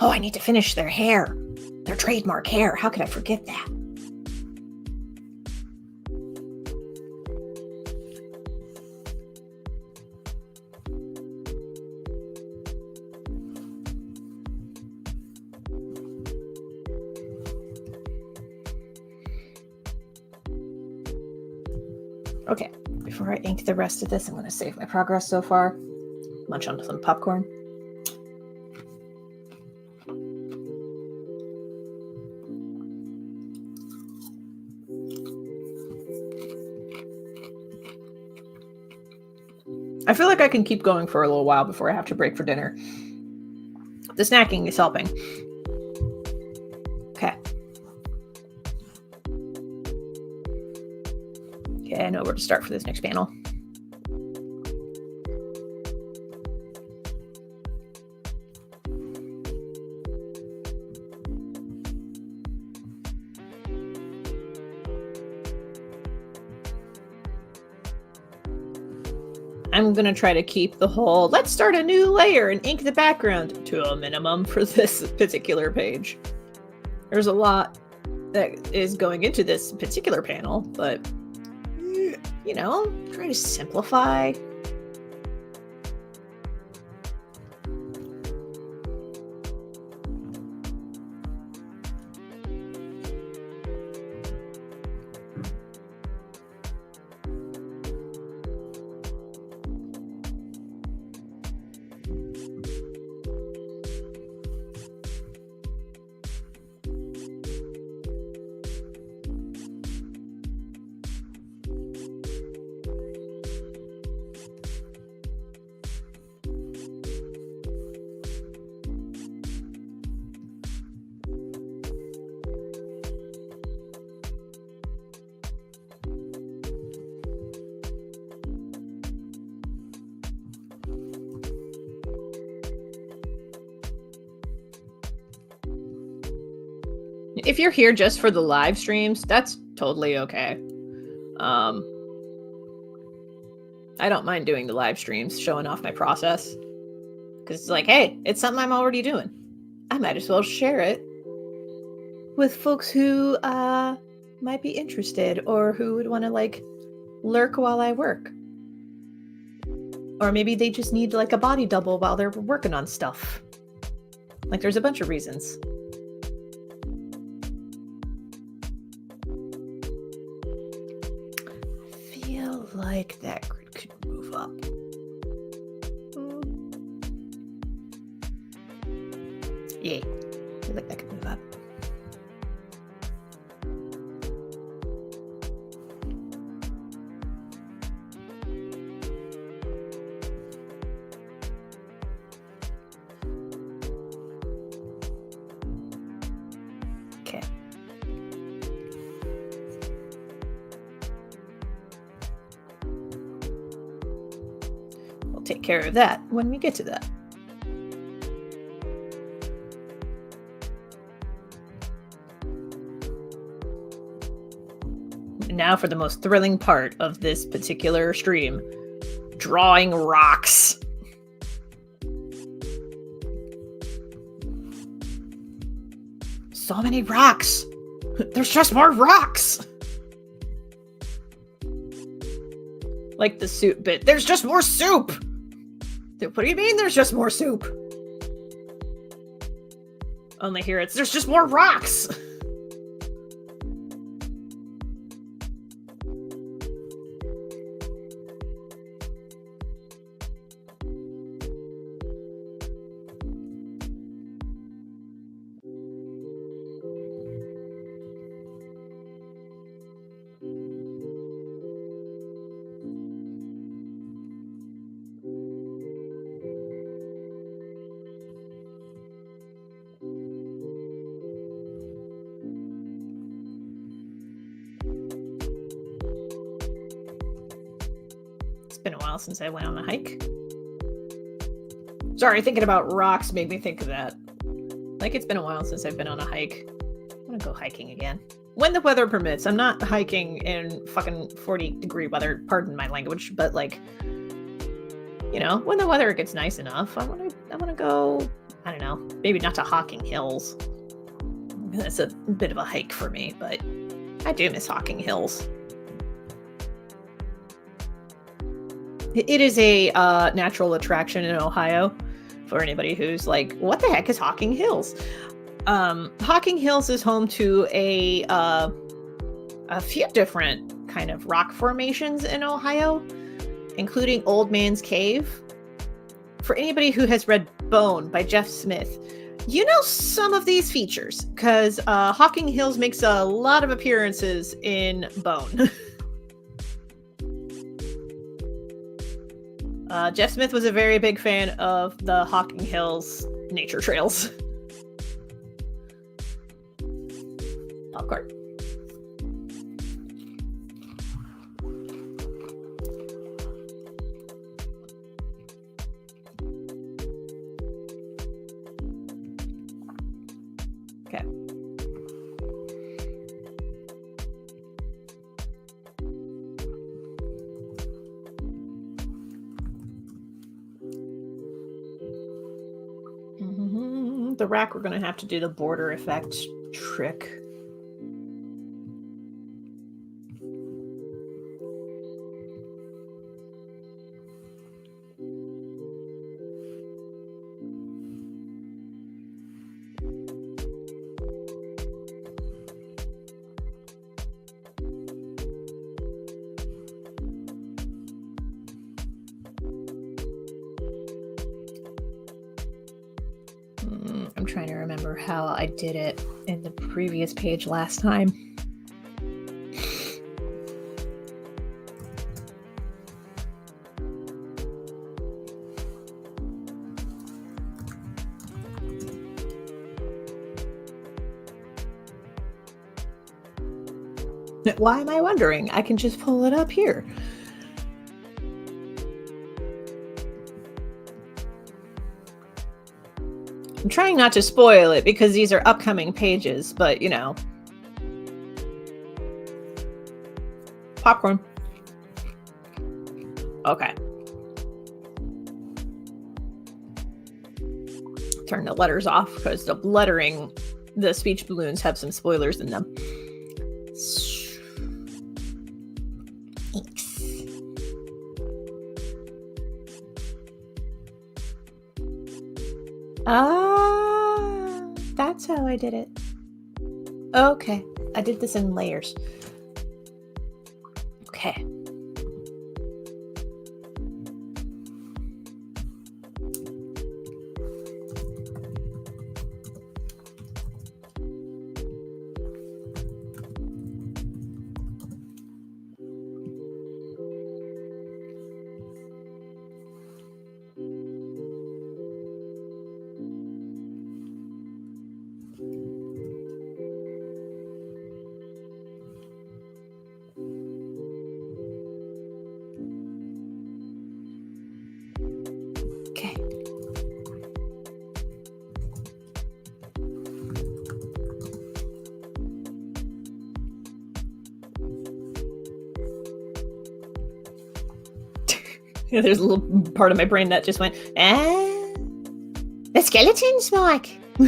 Oh, I need to finish their hair. Their trademark hair. How could I forget that? Okay, before I ink the rest of this, I'm going to save my progress so far. Munch on some popcorn. I feel like I can keep going for a little while before I have to break for dinner. The snacking is helping. Okay. Okay, I know where to start for this next panel. I'm going to try to keep the whole, let's start a new layer and ink the background to a minimum for this particular page. There's a lot that is going into this particular panel, but, you know, try to simplify. If you're here just for the live streams, that's totally okay. I don't mind doing the live streams, showing off my process. Because it's like, hey, it's something I'm already doing. I might as well share it with folks who might be interested or who would want to like lurk while I work. Or maybe they just need like a body double while they're working on stuff. Like there's a bunch of reasons. I feel like that grid could move up. Yay. I feel like that could move up. Okay. We'll take care of that when we get to that. Now for the most thrilling part of this particular stream, drawing rocks. So many rocks. There's just more rocks. Like the soup bit. There's just more soup. What do you mean there's just more soup? Only here it's there's just more rocks. Been a while since I went on a hike. Sorry, thinking about rocks made me think of that. Like, it's been a while since I've been on a hike. I'm gonna go hiking again. When the weather permits. I'm not hiking in fucking 40-degree weather, pardon my language, but like, you know, when the weather gets nice enough, I wanna go, I don't know, maybe not to Hocking Hills. That's a bit of a hike for me, but I do miss Hocking Hills. It is a natural attraction in Ohio for anybody who's like, what the heck is Hocking Hills? Hocking Hills is home to a few different kind of rock formations in Ohio, including Old Man's Cave. For anybody who has read Bone by Jeff Smith, you know some of these features, because Hocking Hills makes a lot of appearances in Bone. Jeff Smith was a very big fan of the Hocking Hills nature trails. Popcorn. Okay. The rack, we're going to have to do the border effect trick. I'm trying to remember how I did it in the previous page last time. Why am I wondering? I can just pull it up here. I'm trying not to spoil it because these are upcoming pages, but you know. Popcorn. Okay. Turn the letters off because the lettering, the speech balloons have some spoilers in them. Thanks. That's how I did it. Okay, I did this in layers. Okay. Yeah, there's a little part of my brain that just went, the skeletons, Mike. Why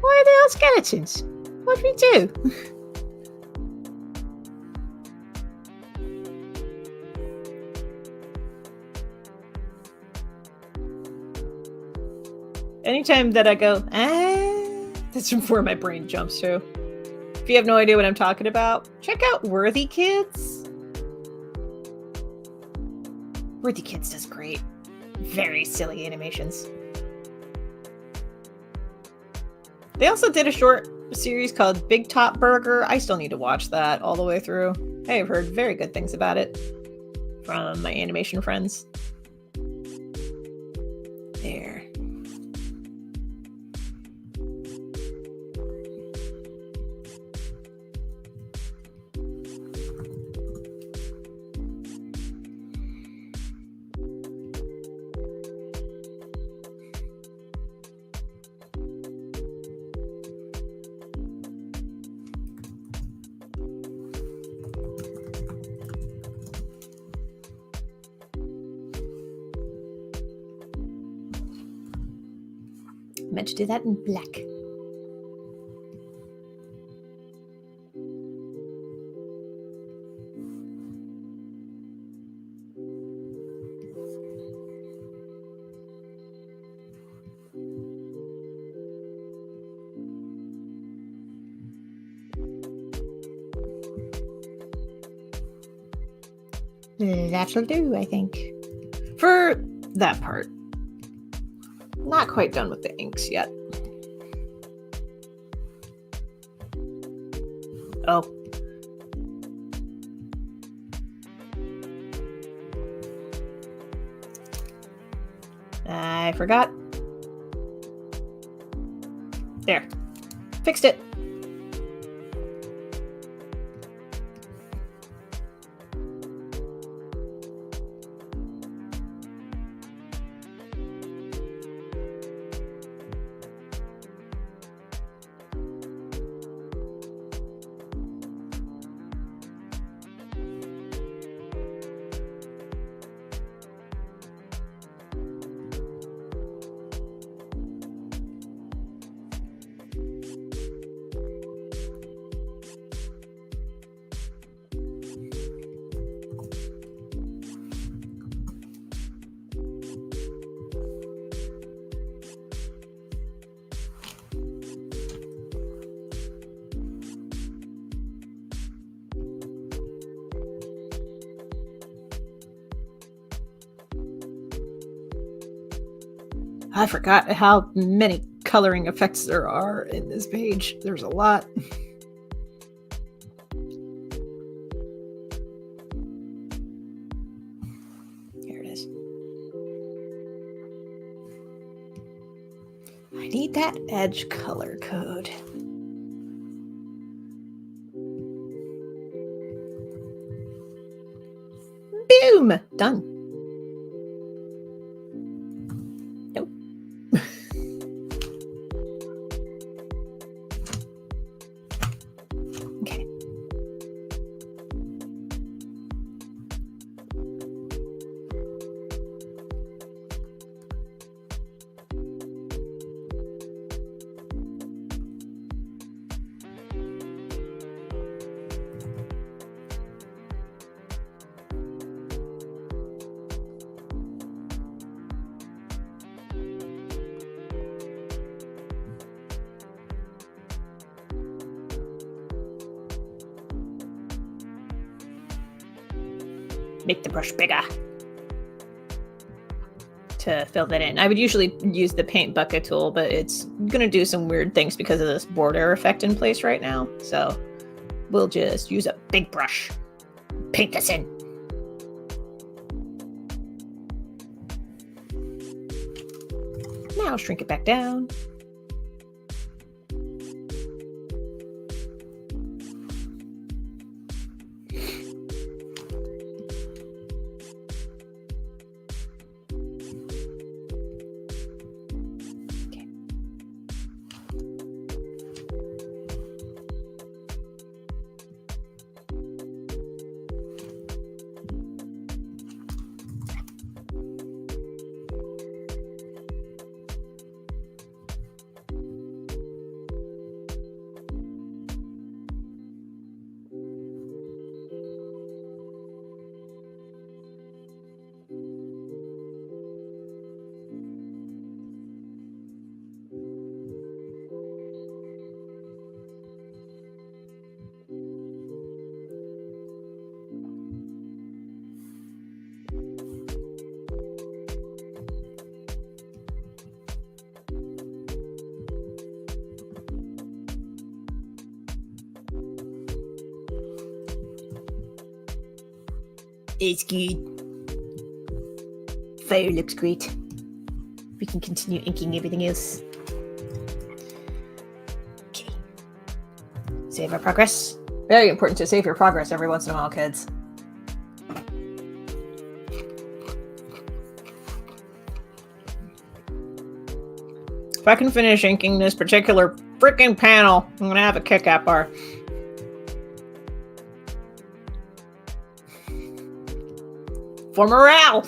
are they all skeletons? What do we do? Anytime that I go, that's where my brain jumps to. If you have no idea what I'm talking about, check out Worthy Kids. Worthy Kids does great. Very silly animations. They also did a short series called Big Top Burger. I still need to watch that all the way through. I have heard very good things about it from my animation friends. There. Meant to do that in black. That'll do, I think. For that part. Not quite done with the inks yet. Oh. I forgot. There. Fixed it. I forgot how many coloring effects there are in this page. There's a lot. Here it is. I need that edge color code. Boom! Done. make the brush bigger to fill that in. I would usually use the paint bucket tool, but it's going to do some weird things because of this border effect in place right now. So we'll just use a big brush. Paint this in. Now shrink it back down. It's good. Fire looks great. We can continue inking everything else. Okay. Save our progress. Very important to save your progress every once in a while, kids. If I can finish inking this particular freaking panel, I'm gonna have a kick-out bar. For morale!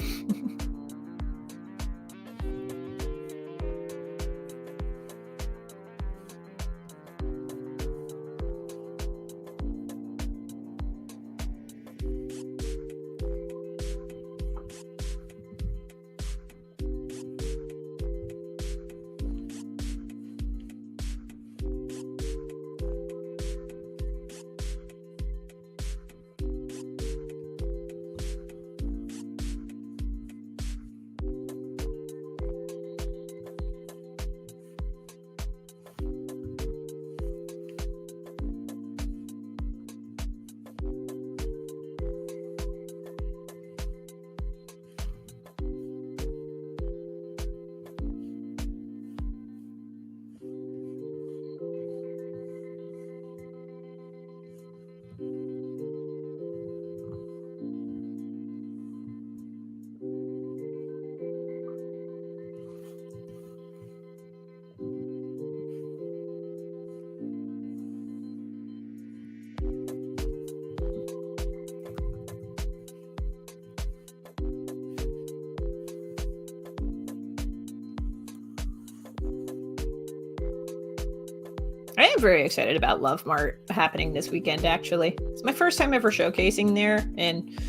I am very excited about Love Mart happening this weekend, actually. It's my first time ever showcasing there, and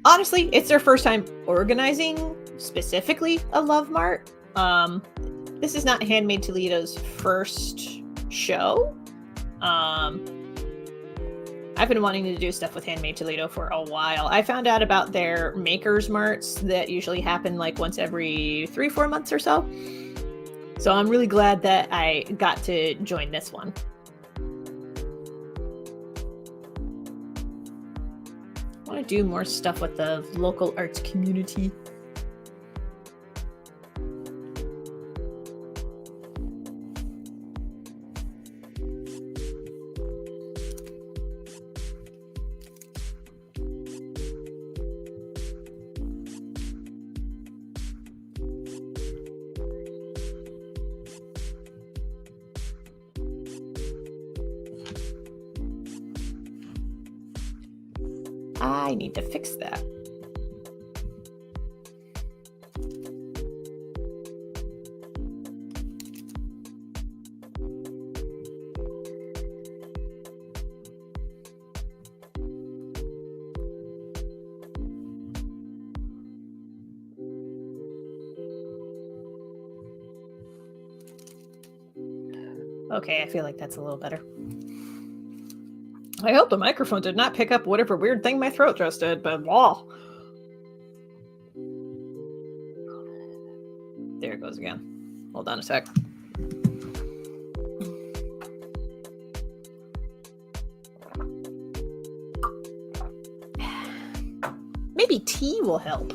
honestly, it's their first time organizing specifically a Love Mart. This is not Handmade Toledo's first show. I've been wanting to do stuff with Handmade Toledo for a while. I found out about their Makers Marts that usually happen like once every 3-4 months or so. So I'm really glad that I got to join this one. I want to do more stuff with the local arts community. I need to fix that. Okay, I feel like that's a little better. I hope the microphone did not pick up whatever weird thing my throat just did, but wow. There it goes again. Hold on a sec. Maybe tea will help.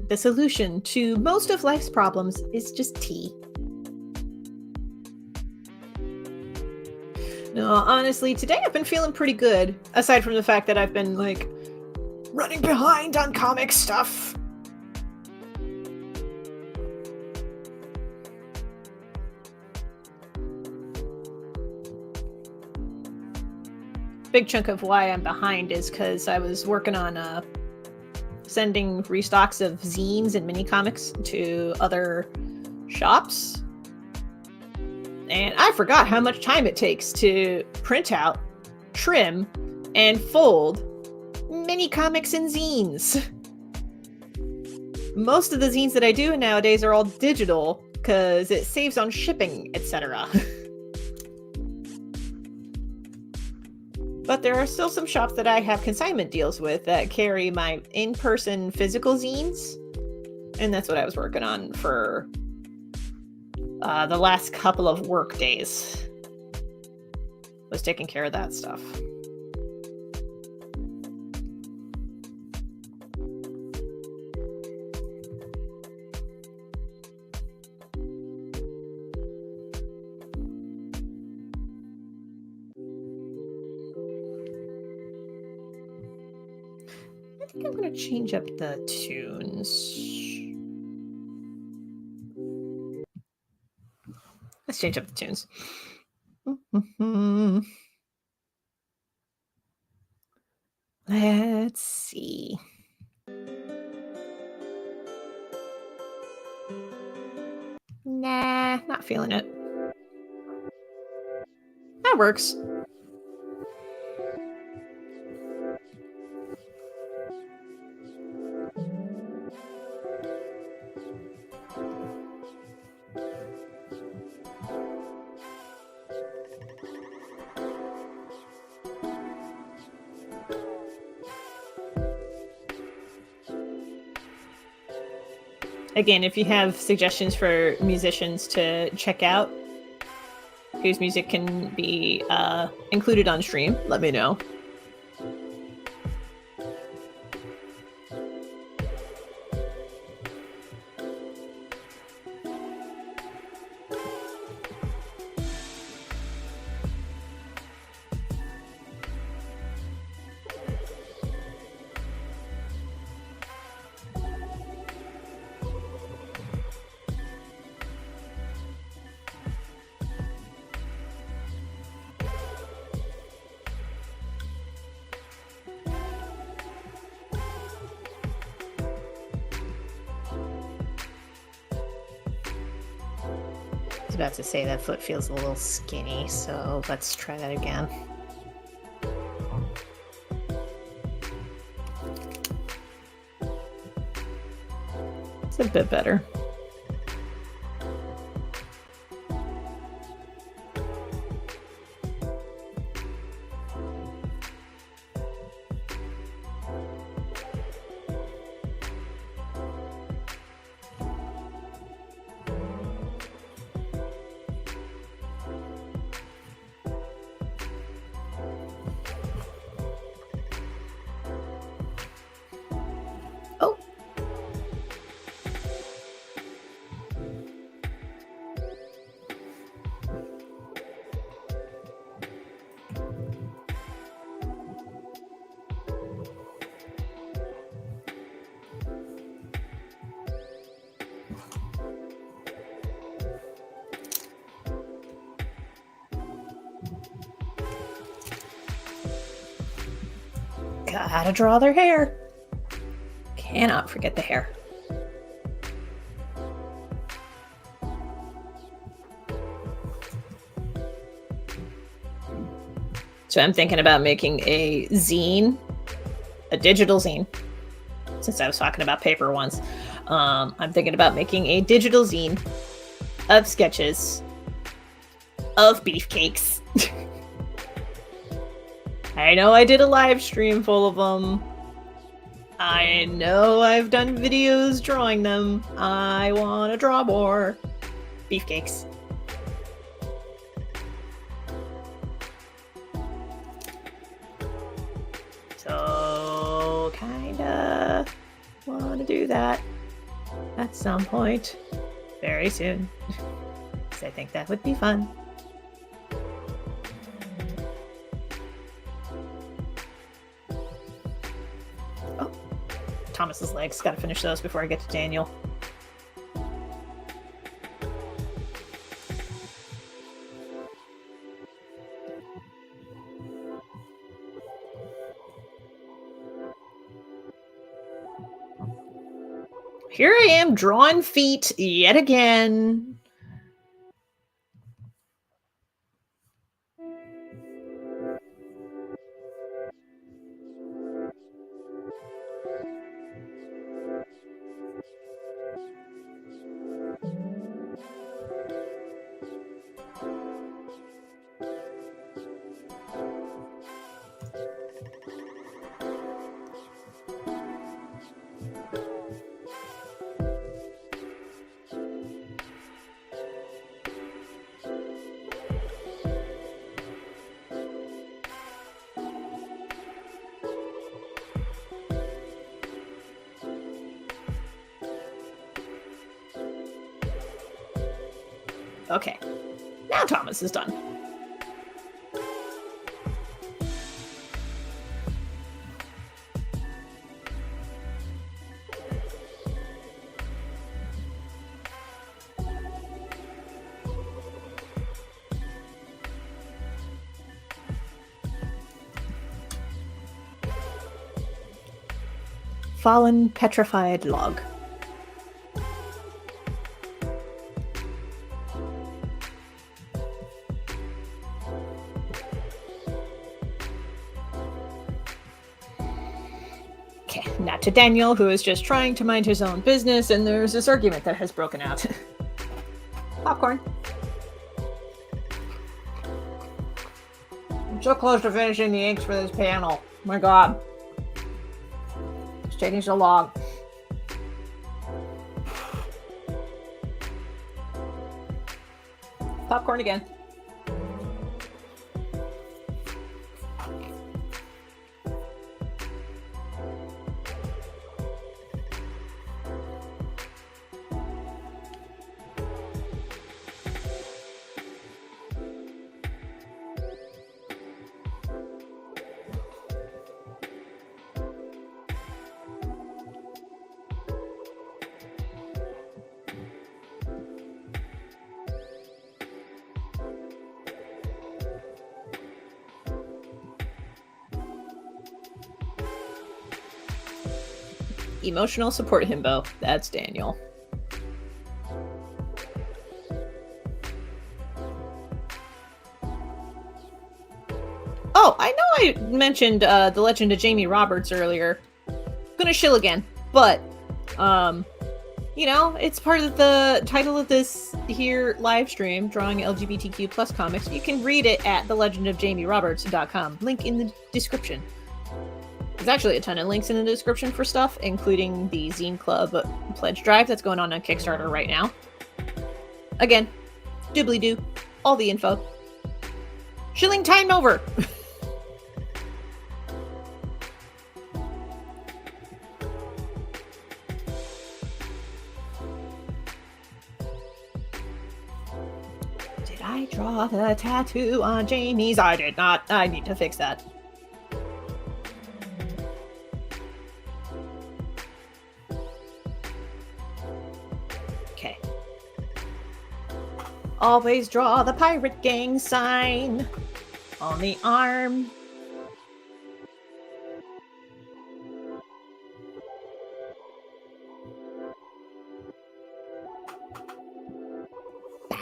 The solution to most of life's problems is just tea. No, honestly, today I've been feeling pretty good, aside from the fact that I've been, like, running behind on comic stuff. Big chunk of why I'm behind is because I was working on sending restocks of zines and mini comics to other shops. And I forgot how much time it takes to print out, trim, and fold mini comics and zines. Most of the zines that I do nowadays are all digital because it saves on shipping, etc. But there are still some shops that I have consignment deals with that carry my in-person physical zines. And that's what I was working on for the last couple of work days. Was taking care of that stuff. I think I'm going to change up the tunes. Let's change up the tunes. Let's see. Nah, not feeling it. That works. Again, if you have suggestions for musicians to check out whose music can be included on stream, let me know. About to say that foot feels a little skinny, so let's try that again. It's a bit better. Gotta draw their hair. Cannot forget the hair. So I'm thinking about making a zine, a digital zine, since I was talking about paper once. I'm thinking about making a digital zine of sketches of beefcakes. I know I did a live stream full of them. I know I've done videos drawing them. I want to draw more. Beefcakes. So, kinda want to do that at some point very soon. Because I think that would be fun. Oh, Thomas's legs. Gotta finish those before I get to Daniel. Here I am drawing feet yet again. Okay, now Thomas is done. Fallen petrified log. Okay, now to Daniel, who is just trying to mind his own business, and there's this argument that has broken out. Popcorn. I'm so close to finishing the inks for this panel. Oh my god. It's taking so long. Popcorn again. Emotional support himbo. That's Daniel. Oh, I know I mentioned The Legend of Jamie Roberts earlier. I'm gonna shill again, but you know, it's part of the title of this here live stream, drawing LGBTQ plus comics. You can read it at thelegendofjamieroberts.com. Link in the description. There's actually a ton of links in the description for stuff, including the Zine Club pledge drive that's going on Kickstarter right now. Again, doobly-doo, all the info. Shilling time over! Did I draw the tattoo on Jamie's? I did not. I need to fix that. Always draw the pirate gang sign on the arm. Bah.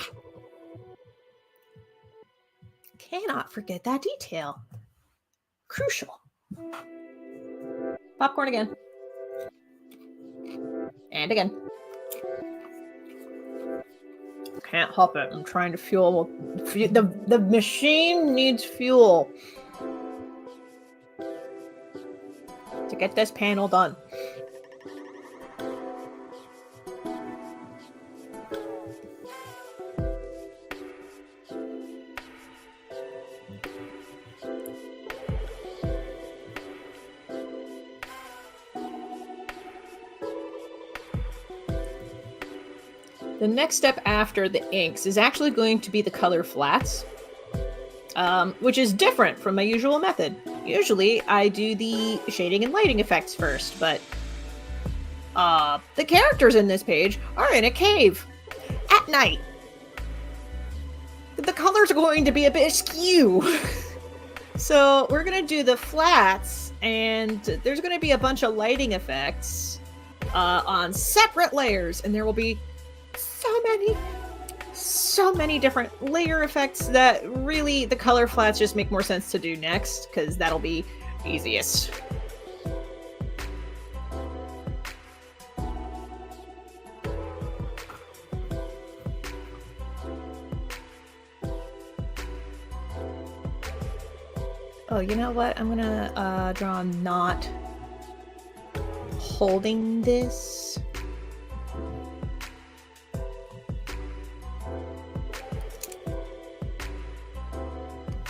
Cannot forget that detail. Crucial. Popcorn again. And again. Can't help it. I'm trying to fuel. The machine needs fuel to get this panel done. The next step after the inks is actually going to be the color flats, which is different from my usual method. Usually I do the shading and lighting effects first, but the characters in this page are in a cave at night. The colors are going to be a bit askew. So we're going to do the flats, and there's going to be a bunch of lighting effects on separate layers, and there will be so many different layer effects that really the color flats just make more sense to do next, because that'll be easiest. Oh, you know what? I'm gonna draw not holding this.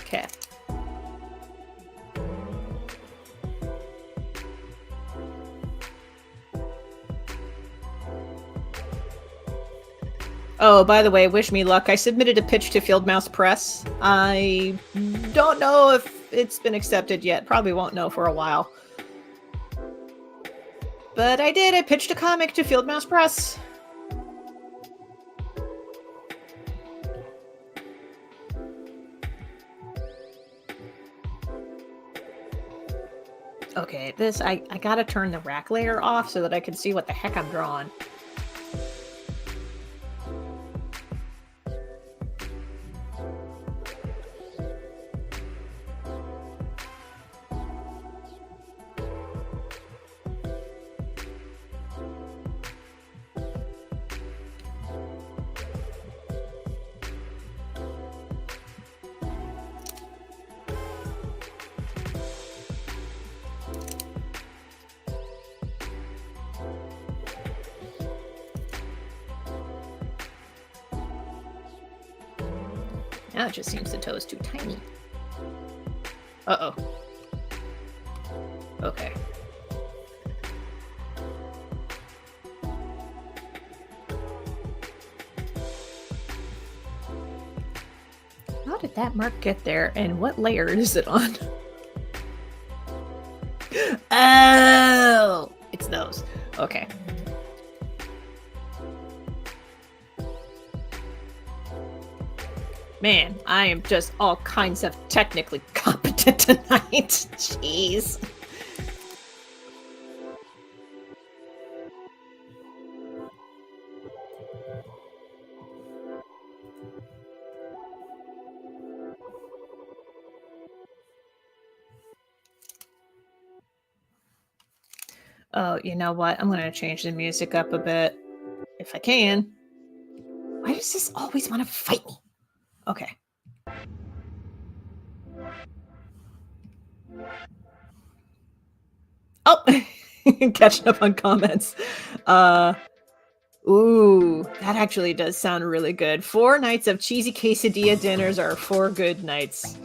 Okay. Oh, by the way, wish me luck. I submitted a pitch to Field Mouse Press. I don't know if it's been accepted yet. Probably won't know for a while. But I did. I pitched a comic to Field Mouse Press. Okay, this, I gotta turn the rack layer off so that I can see what the heck I'm drawing. Now it just seems the toe is too tiny. Uh-oh. Okay. How did that mark get there, and what layer is it on? Oh! It's those. Okay. Man, I am just all kinds of technically competent tonight. Jeez. Oh, you know what? I'm going to change the music up a bit. If I can. Why does this always want to fight me? Okay. Oh, catching up on comments. Ooh, that actually does sound really good. 4 nights of cheesy quesadilla dinners are 4 good nights.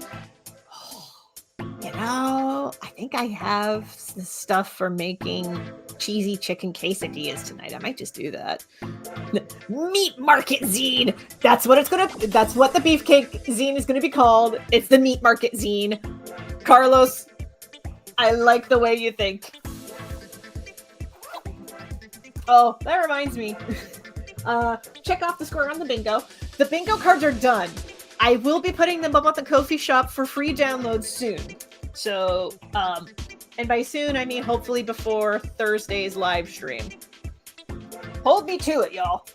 You know, I think I have the stuff for making cheesy chicken quesadillas tonight. I might just do that. Meat Market Zine. That's what the beefcake zine is gonna be called. It's the Meat Market Zine. Carlos, I like the way you think. Oh, that reminds me. Check off the score on the bingo. The bingo cards are done. I will be putting them up at the Ko-fi shop for free downloads soon. So, and by soon, I mean hopefully before Thursday's live stream. Hold me to it, y'all.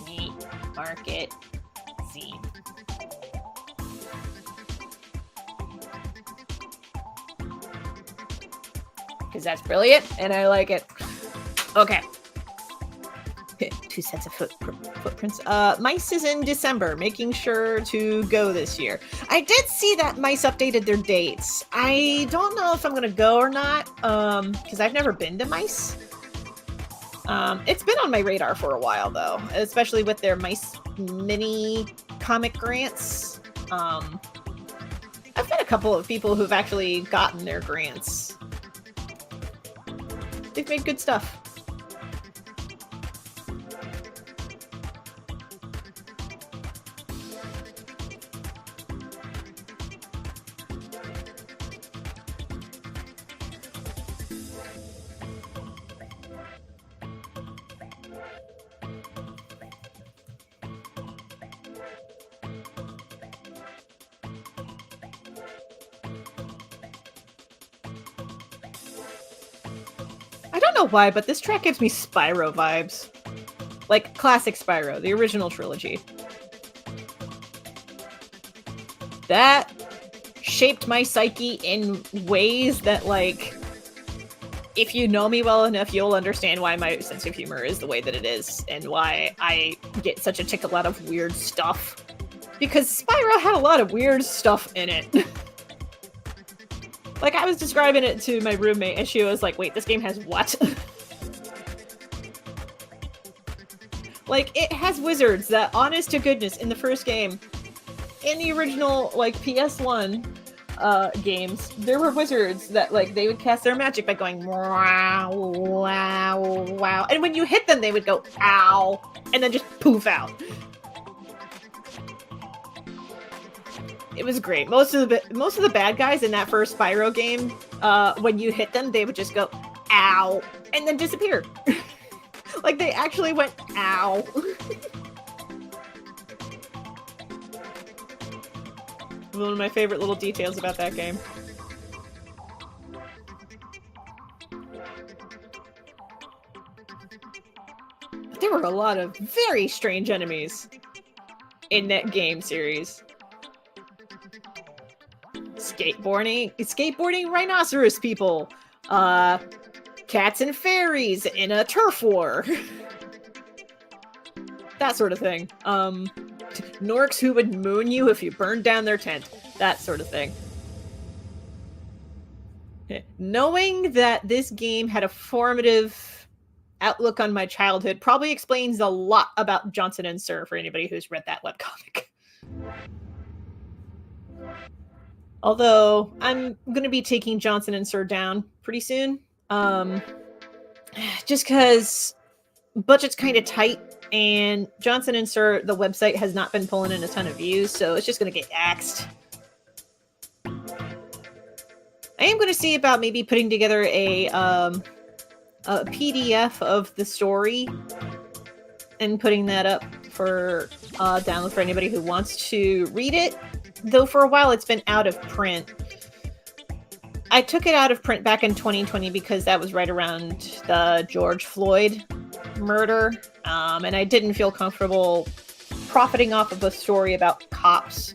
Meat Market Zine. Because that's brilliant, and I like it. Okay. 2 sets of footprints. Mice is in December, making sure to go this year. I did see that Mice updated their dates. I don't know if I'm gonna go or not, because I've never been to Mice. It's been on my radar for a while, though, especially with their Mice mini comic grants. I've met a couple of people who've actually gotten their grants. They've made good stuff. I don't know why, but this track gives me Spyro vibes. Like classic Spyro, the original trilogy. That shaped my psyche in ways that, like, if you know me well enough, you'll understand why my sense of humor is the way that it is, and why I get such a tickle out of weird stuff. Because Spyro had a lot of weird stuff in it. Like, I was describing it to my roommate, and she was like, wait, this game has what? Like, it has wizards that, honest to goodness, in the first game, in the original, like, PS1 games, there were wizards that, like, they would cast their magic by going, wow, wow, wow. And when you hit them, they would go, ow, and then just poof out. It was great. Most of the bad guys in that first Spyro game, when you hit them, they would just go, ow, and then disappear. Like, they actually went, ow. One of my favorite little details about that game. There were a lot of very strange enemies in that game series. Skateboarding rhinoceros people, cats and fairies in a turf war, that sort of thing. Norks who would moon you if you burned down their tent, that sort of thing. Knowing that this game had a formative outlook on my childhood probably explains a lot about Johnson and Sir for anybody who's read that webcomic. Although, I'm going to be taking Johnson and Sir down pretty soon. Just because budget's kind of tight, and Johnson and Sir, the website, has not been pulling in a ton of views, so it's just going to get axed. I am going to see about maybe putting together a PDF of the story and putting that up for download for anybody who wants to read it. Though for a while it's been out of print. I took it out of print back in 2020 because that was right around the George Floyd murder. And I didn't feel comfortable profiting off of a story about cops,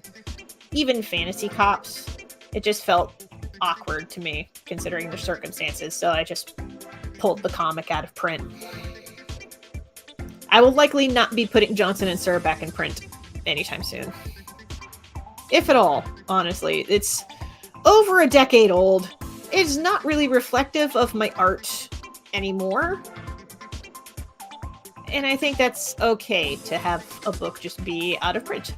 even fantasy cops. It just felt awkward to me, considering the circumstances, so I just pulled the comic out of print. I will likely not be putting Johnson and Sir back in print anytime soon. If at all, honestly. It's over a decade old. It's not really reflective of my art anymore. And I think that's okay to have a book just be out of print.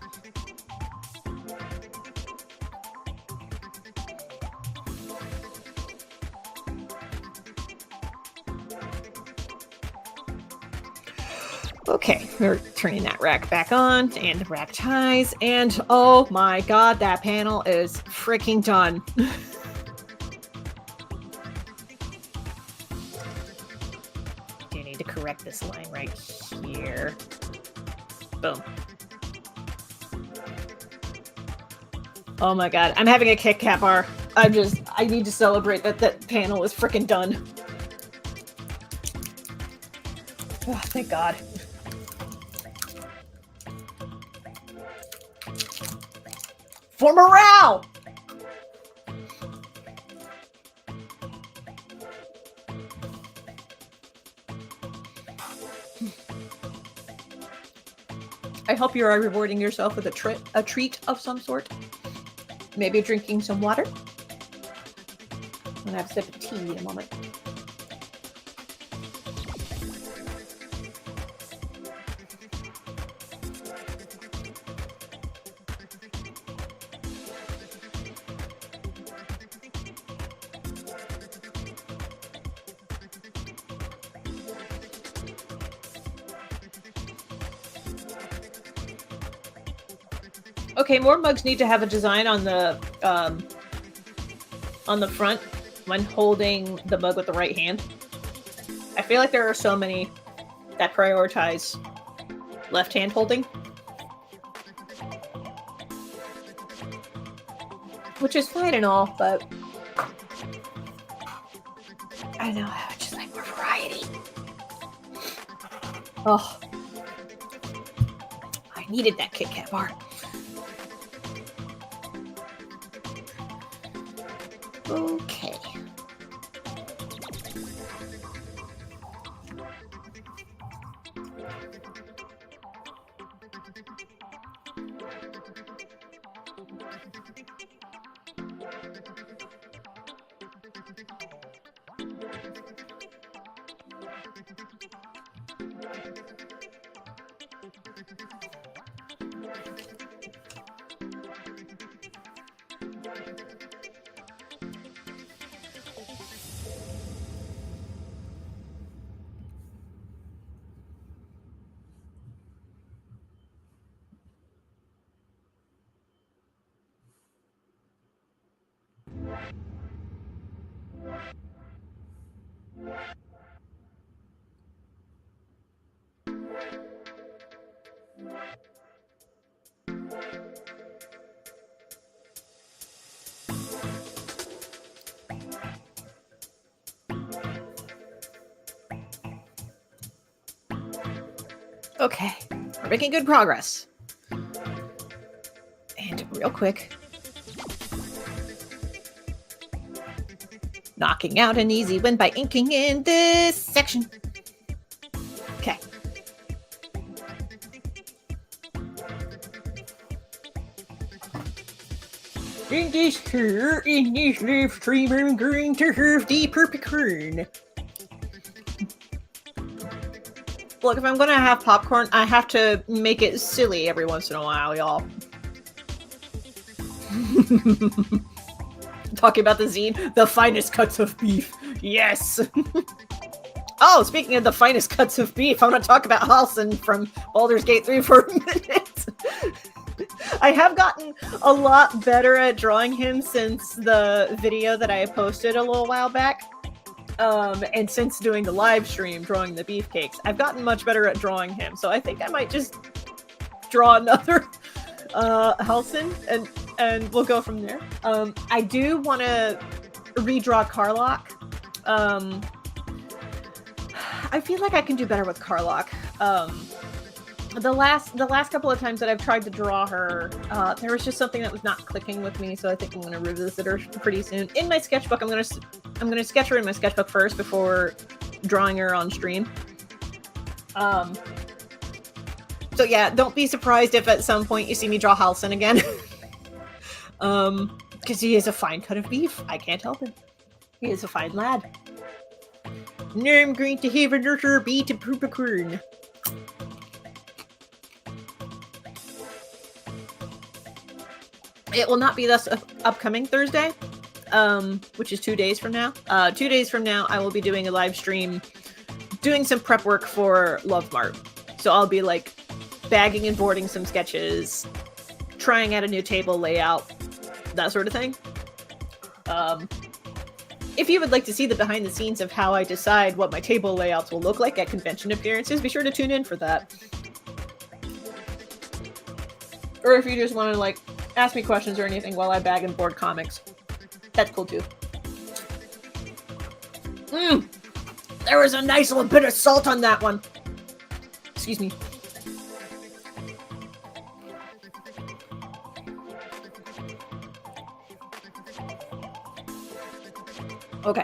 Okay, we're turning that rack back on, and the rack ties, and oh my god, that panel is freaking done. Do need to correct this line right here. Boom. Oh my god, I'm having a Kit Kat bar. I need to celebrate that that panel is freaking done. Oh, thank god. For morale! I hope you are rewarding yourself with a treat of some sort. Maybe drinking some water. I'm gonna have a sip of tea in a moment. Okay, more mugs need to have a design on the front when holding the mug with the right hand. I feel like there are so many that prioritize left hand holding. Which is fine and all, but I know, I would just like more variety. Oh. I needed that Kit Kat bar. Okay. Okay, we're making good progress. And real quick, knocking out an easy win by inking in this section. Okay. In this live stream, I'm going to have the perfect corn. Look, if I'm gonna have popcorn, I have to make it silly every once in a while, y'all. Talking about the zine, the finest cuts of beef. Yes. Oh, speaking of the finest cuts of beef, I want to talk about Halsin from Baldur's Gate 3 for a minute. I have gotten a lot better at drawing him since the video that I posted a little while back. And since doing the live stream, drawing the beefcakes, I've gotten much better at drawing him. So I think I might just draw another Halsin and we'll go from there. I do want to redraw Karlach. I feel like I can do better with Karlach. The last couple of times that I've tried to draw her, there was just something that was not clicking with me, so I think I'm going to revisit her pretty soon. In my sketchbook, I'm going to sketch her in my sketchbook first before drawing her on stream. So yeah, don't be surprised if at some point you see me draw Halsin again. Because he is a fine cut of beef. I can't help it. He is a fine lad. Now I'm going to have another bit of popcorn. It will not be this upcoming Thursday, which is 2 days from now. 2 days from now, I will be doing a live stream, doing some prep work for Love Mart. So I'll be like bagging and boarding some sketches, trying out a new table layout, that sort of thing. If you would like to see the behind the scenes of how I decide what my table layouts will look like at convention appearances, be sure to tune in for that. Or if you just want to like ask me questions or anything while I bag and board comics, that's cool too. There was a nice little bit of salt on that one. Excuse me. Okay.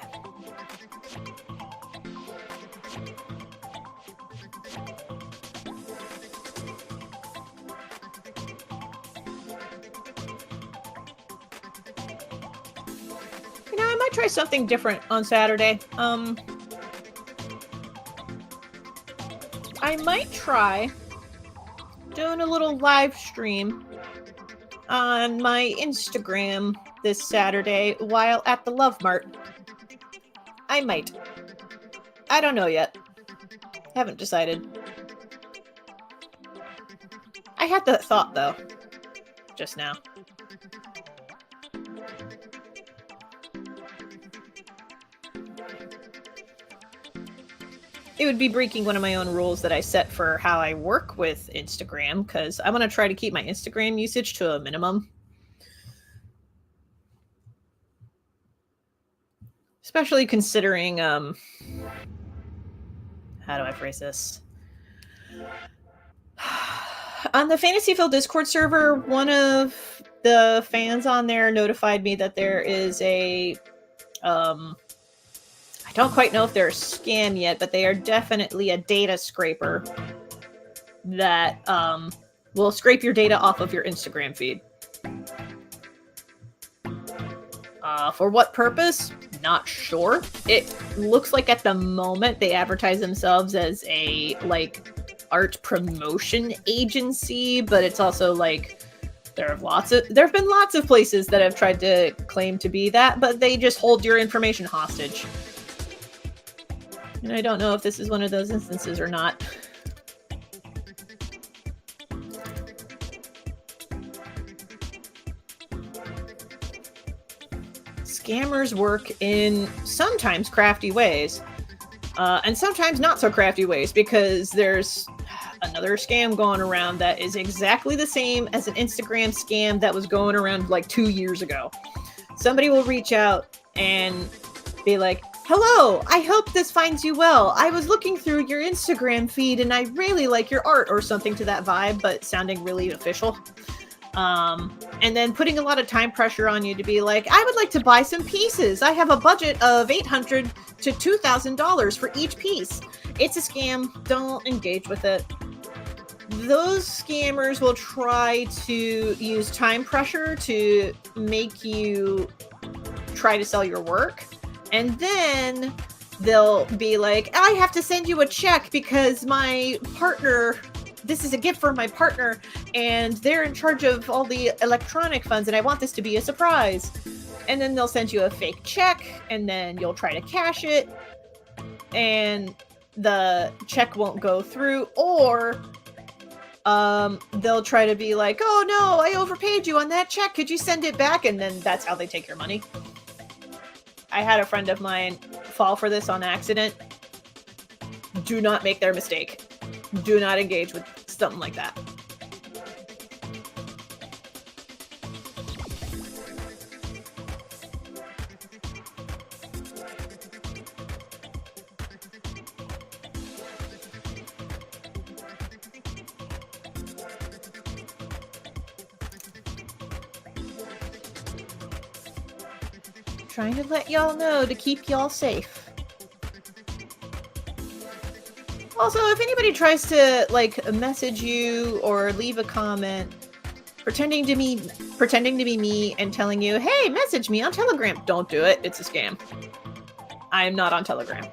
You know, I might try something different on Saturday. I might try doing a little live stream on my Instagram this Saturday while at the Love Mart. I might. I don't know yet. Haven't decided. I had that thought, though. just now. It would be breaking one of my own rules that I set for how I work with Instagram, because I want to try to keep my Instagram usage to a minimum. Especially considering, how do I phrase this? On the Fantasyville Discord server, one of the fans on there notified me that there is a, I don't quite know if they're a scam yet, but they are definitely a data scraper that will scrape your data off of your Instagram feed. For what purpose? Not sure. It looks like at the moment they advertise themselves as a, like, art promotion agency, but it's also like there have been lots of places that have tried to claim to be that, but they just hold your information hostage. And I don't know if this is one of those instances or not. Scammers work in sometimes crafty ways, and sometimes not so crafty ways, because there's another scam going around that is exactly the same as an Instagram scam that was going around like 2 years ago. Somebody will reach out and be like, "Hello, I hope this finds you well. I was looking through your Instagram feed and I really like your art," or something to that vibe, but sounding really official. And then putting a lot of time pressure on you to be like, "I would like to buy some pieces. I have a budget of $800 to $2,000 for each piece." It's a scam. Don't engage with it. Those scammers will try to use time pressure to make you try to sell your work. And then they'll be like, "I have to send you a check because my partner, this is a gift for my partner, and they're in charge of all the electronic funds, and I want this to be a surprise." And then they'll send you a fake check, and then you'll try to cash it, and the check won't go through, or they'll try to be like, "Oh no, I overpaid you on that check. Could you send it back?" And then that's how they take your money. I had a friend of mine fall for this on accident. Do not make their mistake. Do not engage with something like that. Trying to let y'all know to keep y'all safe. Also, if anybody tries to, like, message you or leave a comment pretending to be me and telling you, "Hey, message me on Telegram," don't do it. It's a scam. I am not on Telegram.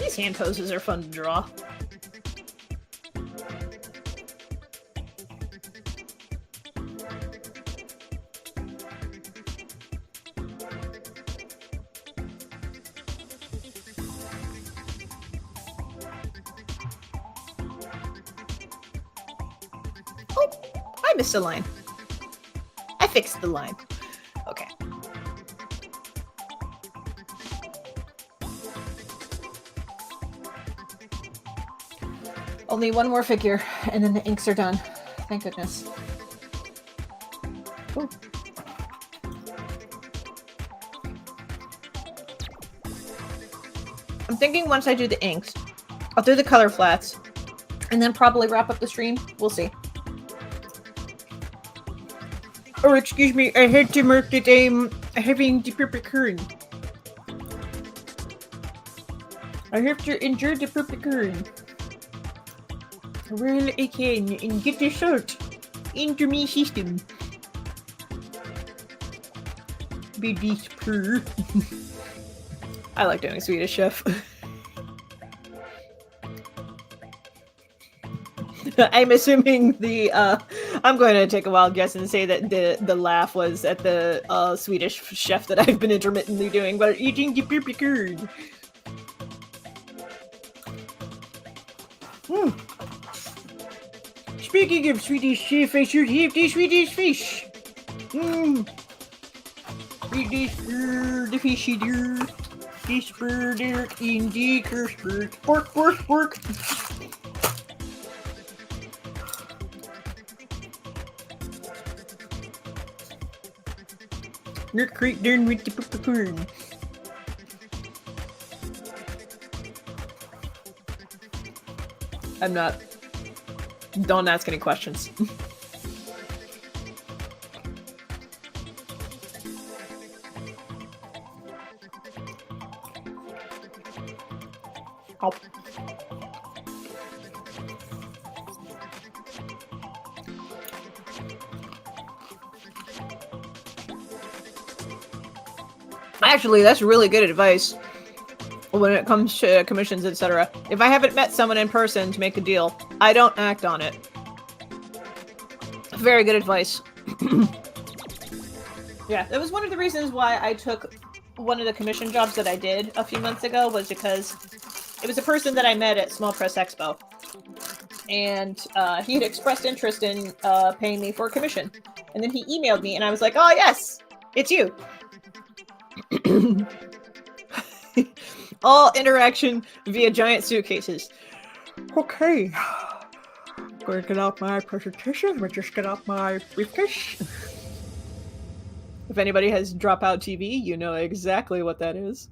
These hand poses are fun to draw. Oh, I missed a line. I fixed the line. Okay. Only one more figure, and then the inks are done. Thank goodness. Ooh. I'm thinking once I do the inks, I'll do the color flats, and then probably wrap up the stream. We'll see. Oh, excuse me, I had to mark that I'm having the purple current. I have to endure the purple current. Well, I can, and get the salt into my system. Baby's purr. I like doing Swedish Chef. I'm assuming the I'm going to take a wild guess and say that the laugh was at the Swedish Chef that I've been intermittently doing, but eating the purple curd. Speaking of Swedish Chef, I should have the Swedish fish. Swedish bird, the fishy deer. This bird in the curse bird. Pork, pork, pork. Not quite done with the popcorn. I'm not. Don't ask any questions. Oh. Actually, that's really good advice when it comes to commissions, etc. If I haven't met someone in person to make a deal, I don't act on it. Very good advice. Yeah, that was one of the reasons why I took one of the commission jobs that I did a few months ago, was because it was a person that I met at Small Press Expo. And he had expressed interest in paying me for a commission. And then he emailed me and I was like, oh yes, it's you. All interaction via giant suitcases. Okay. Going to get out my presentation. We'll just get out my briefcase. If anybody has Dropout TV, you know exactly what that is.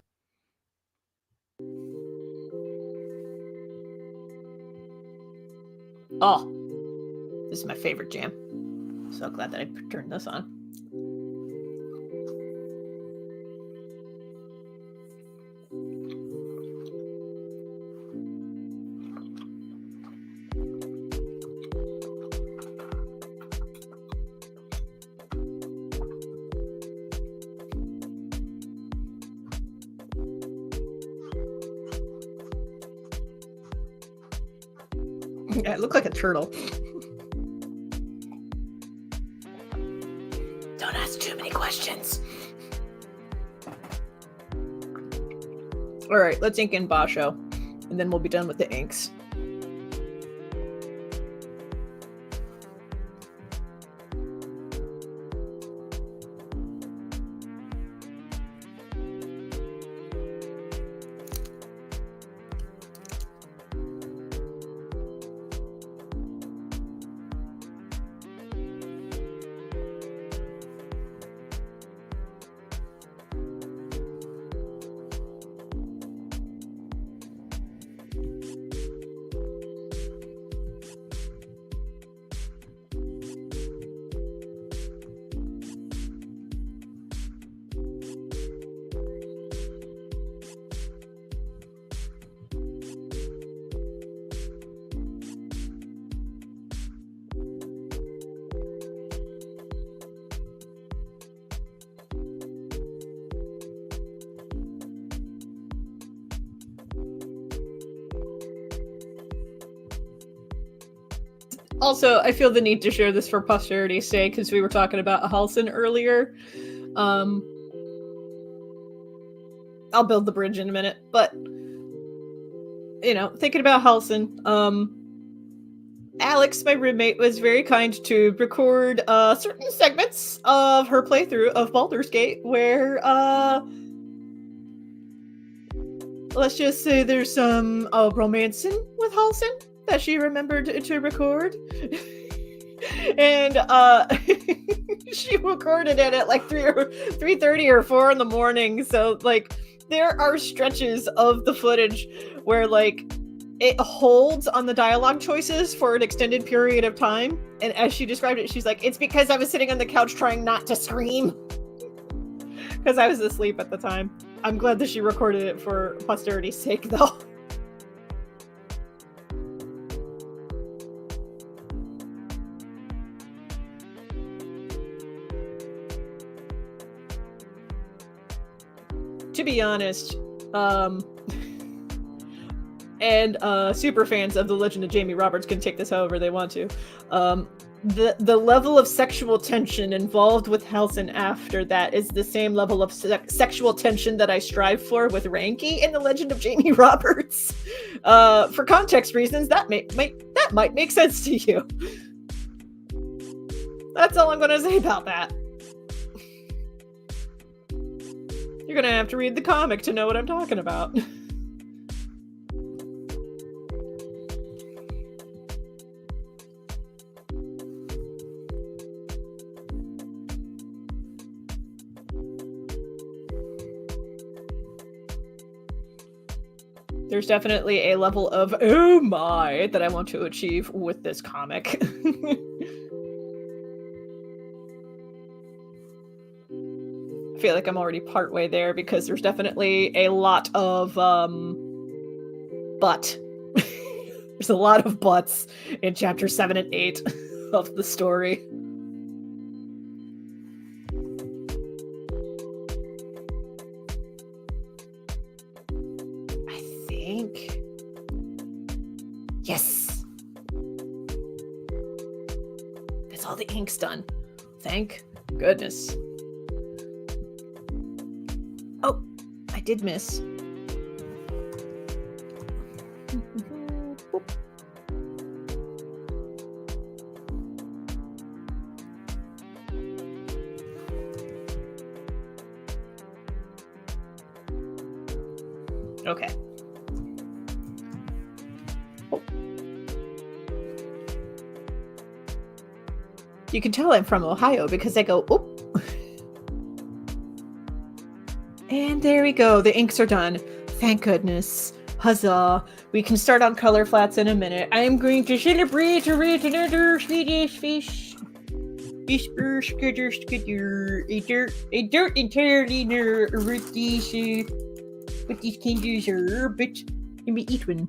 Oh, this is my favorite jam. So glad that I turned this on. Yeah, it looked like a turtle. Don't ask too many questions. Alright, let's ink in Basho, and then we'll be done with the inks. Also, I feel the need to share this for posterity's sake, because we were talking about Halsin earlier. I'll build the bridge in a minute, but thinking about Halsin, Alex, my roommate, was very kind to record certain segments of her playthrough of Baldur's Gate where let's just say there's some romancing with Halsin that she remembered to record. And she recorded it at like 3:30 or 4 in the morning. So like there are stretches of the footage where like it holds on the dialogue choices for an extended period of time. And as she described it, she's like, it's because I was sitting on the couch trying not to scream. Because I was asleep at the time. I'm glad that she recorded it for posterity's sake, though. To be honest, and super fans of The Legend of Jamie Roberts can take this however they want to. The level of sexual tension involved with Halsin after that is the same level of sexual tension that I strive for with Ranky in The Legend of Jamie Roberts. For context reasons, that might make sense to you. That's all I'm going to say about that. You're going to have to read the comic to know what I'm talking about. There's definitely a level of, oh my, that I want to achieve with this comic. I feel like I'm already partway there because there's definitely a lot of, butt. There's a lot of butts in chapter 7 and 8 of the story. Yes! That's all the ink's done. Thank goodness. Oh, I did miss. Okay. You can tell I'm from Ohio because I go, oop. And there we go. The inks are done. Thank goodness. Huzzah. We can start on color flats in a minute. I am going to celebrate another Swedish fish. A dirt entirely with these candies are, but let me eat one.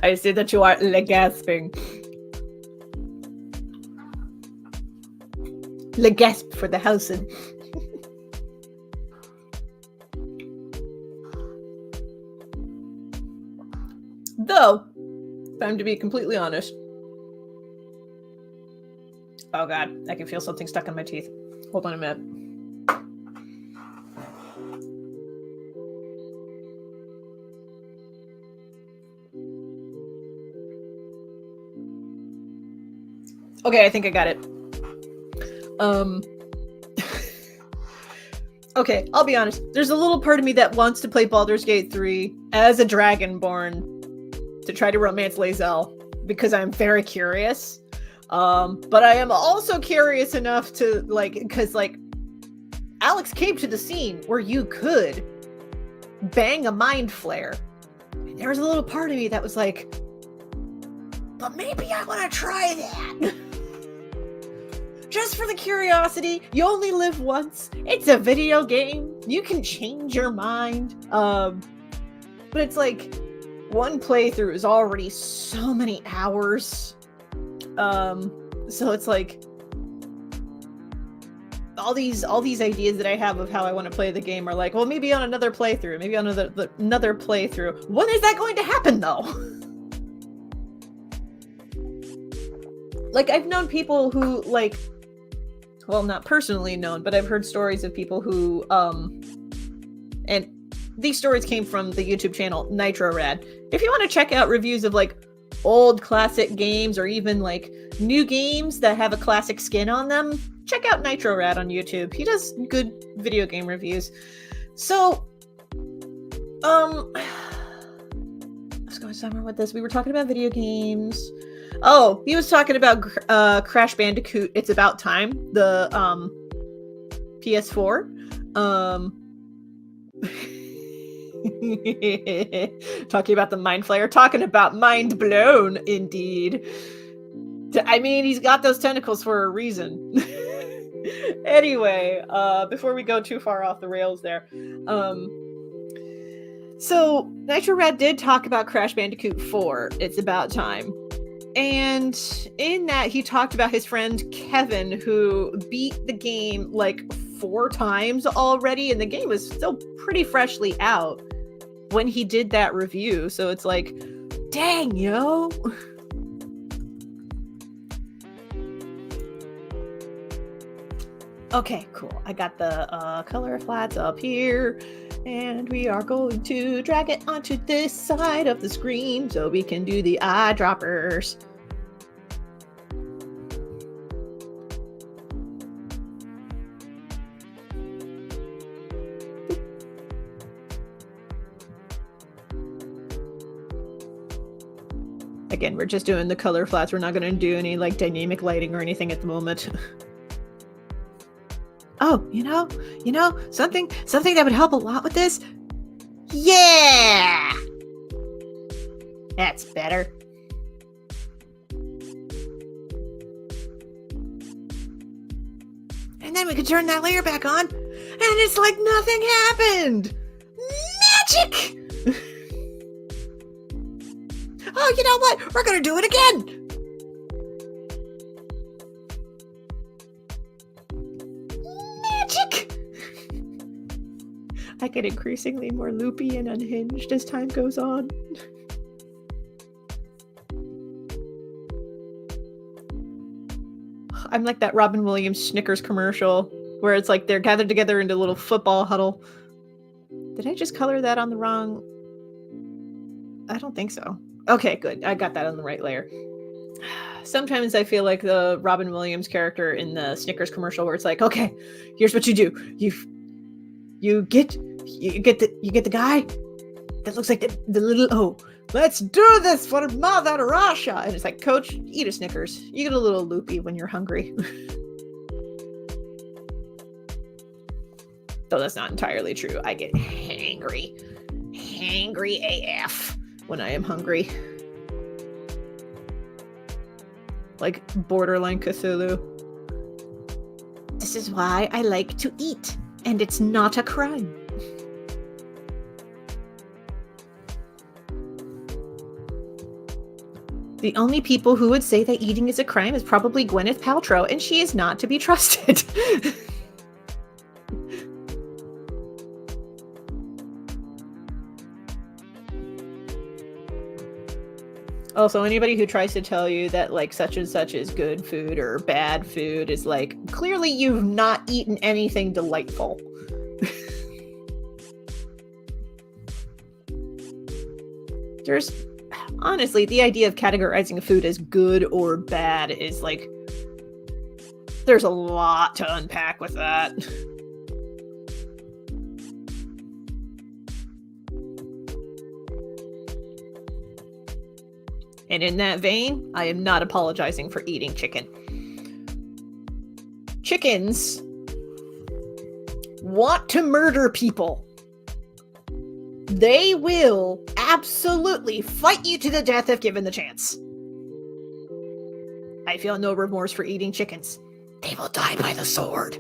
I see that you are gasping. Le gasp for the Halsin. Though, if I'm to be completely honest. Oh god, I can feel something stuck in my teeth. Hold on a minute. Okay, I think I got it. Okay, I'll be honest. There's a little part of me that wants to play Baldur's Gate 3 as a Dragonborn to try to romance Lae'zel because I'm very curious. But I am also curious enough to, because, Alex came to the scene where you could bang a mind flare. And there was a little part of me that was like, but maybe I want to try that. Just for the curiosity. You only live once. It's a video game. You can change your mind. But it's like one playthrough is already so many hours. So it's like all these ideas that I have of how I want to play the game are like, well, maybe on another playthrough, maybe on another playthrough. When is that going to happen, though? Like, I've known people who, like, well, not personally known, but I've heard stories of people who, and these stories came from the YouTube channel NitroRad. If you want to check out reviews of, like, old classic games or even, like, new games that have a classic skin on them, check out NitroRad on YouTube. He does good video game reviews. So, I was going somewhere with this. We were talking about video games. Oh, he was talking about Crash Bandicoot. It's About Time, the PS4. Talking about the mind flayer. Talking about mind blown, indeed. I mean, he's got those tentacles for a reason. Anyway, before we go too far off the rails there, so NitroRad did talk about Crash Bandicoot 4, It's About Time. And in that, he talked about his friend Kevin, who beat the game like 4 times already, and the game was still pretty freshly out when he did that review. So it's like, dang, yo. Okay, cool. I got the color flats up here, and we are going to drag it onto this side of the screen so we can do the eyedroppers. Again, we're just doing the color flats. We're not going to do any like dynamic lighting or anything at the moment. Oh, you know, something that would help a lot with this. Yeah! That's better. And then we could turn that layer back on, and it's like nothing happened! Magic! Oh, you know what? We're gonna do it again! I get increasingly more loopy and unhinged as time goes on. I'm like that Robin Williams Snickers commercial where it's like they're gathered together into a little football huddle. Did I just color that on the wrong? I don't think so. Okay, good. I got that on the right layer. Sometimes I feel like the Robin Williams character in the Snickers commercial where it's like, okay, here's what you do. You get the guy that looks like the little, oh, let's do this for Mother Russia. And it's like, Coach, eat a Snickers. You get a little loopy when you're hungry. Though that's not entirely true. I get hangry AF when I am hungry. Like borderline Cthulhu. This is why I like to eat, and it's not a crime. The only people who would say that eating is a crime is probably Gwyneth Paltrow, and she is not to be trusted. Also, anybody who tries to tell you that like such and such is good food or bad food is like, clearly you've not eaten anything delightful. There's honestly, the idea of categorizing food as good or bad is like, there's a lot to unpack with that. And in that vein, I am not apologizing for eating chicken. Chickens want to murder people. They will absolutely fight you to the death if given the chance. I feel no remorse for eating chickens. They will die by the sword.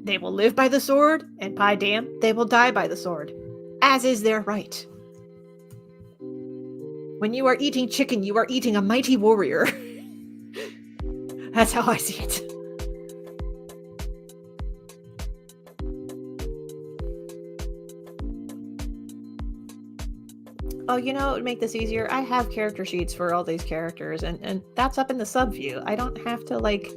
They will live by the sword, and by damn, they will die by the sword. As is their right. When you are eating chicken, you are eating a mighty warrior. That's how I see it. you know, it would make this easier. I have character sheets for all these characters, and that's up in the sub view. I don't have to, like,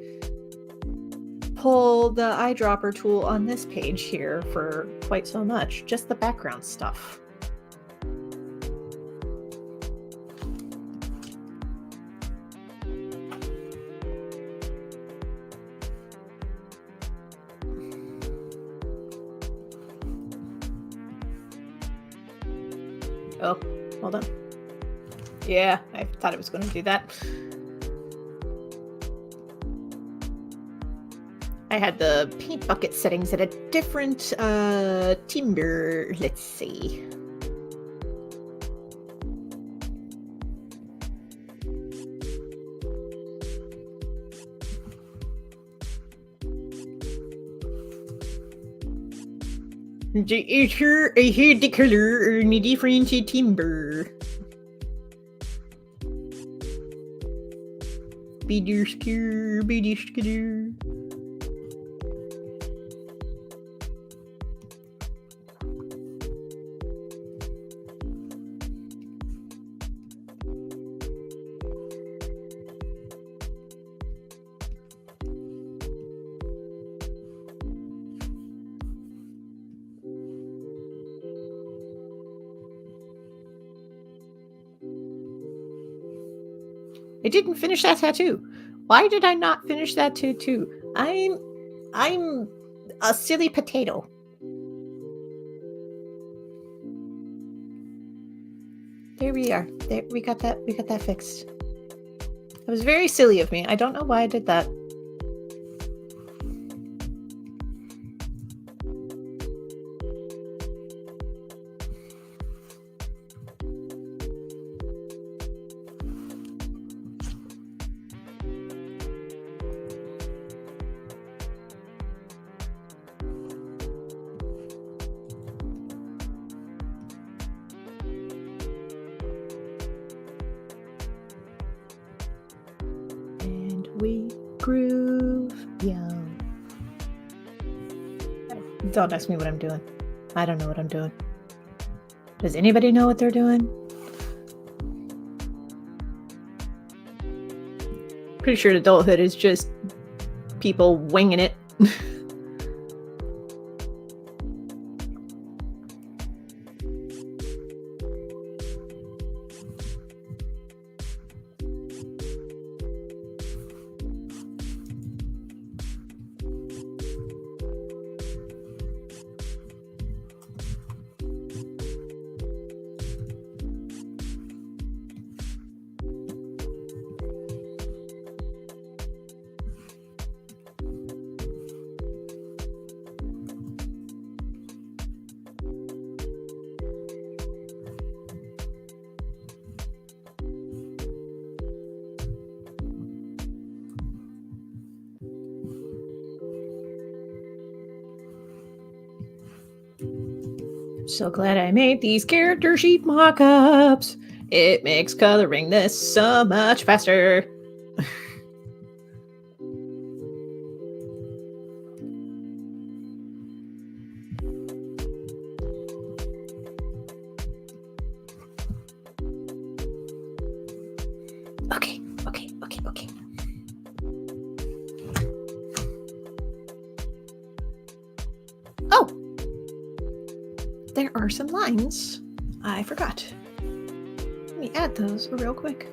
pull the eyedropper tool on this page here for quite so much. Just the background stuff. Oh, hold on. Yeah, I thought it was going to do that. I had the paint bucket settings at a different timbre. Let's see. I heard the color in a different timbre. Bidusker. I didn't finish that tattoo. Why did I not finish that tattoo? I'm a silly potato. There we are. There we got that fixed. It was very silly of me. I don't know why I did that. We groove, yo. Don't ask me what I'm doing. I don't know what I'm doing. Does anybody know what they're doing? Pretty sure adulthood is just people winging it. So glad I made these character sheet mock-ups. It makes coloring this so much faster. Okay. Oh! There are some lines I forgot. Let me add those real quick.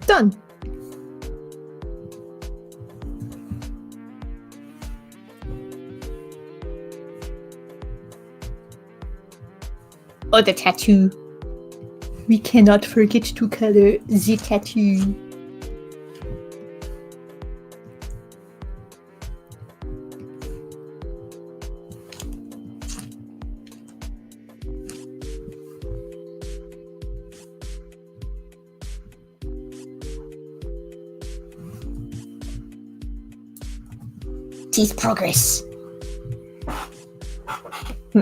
Done. Oh, the tattoo. We cannot forget to color the tattoo. This progress.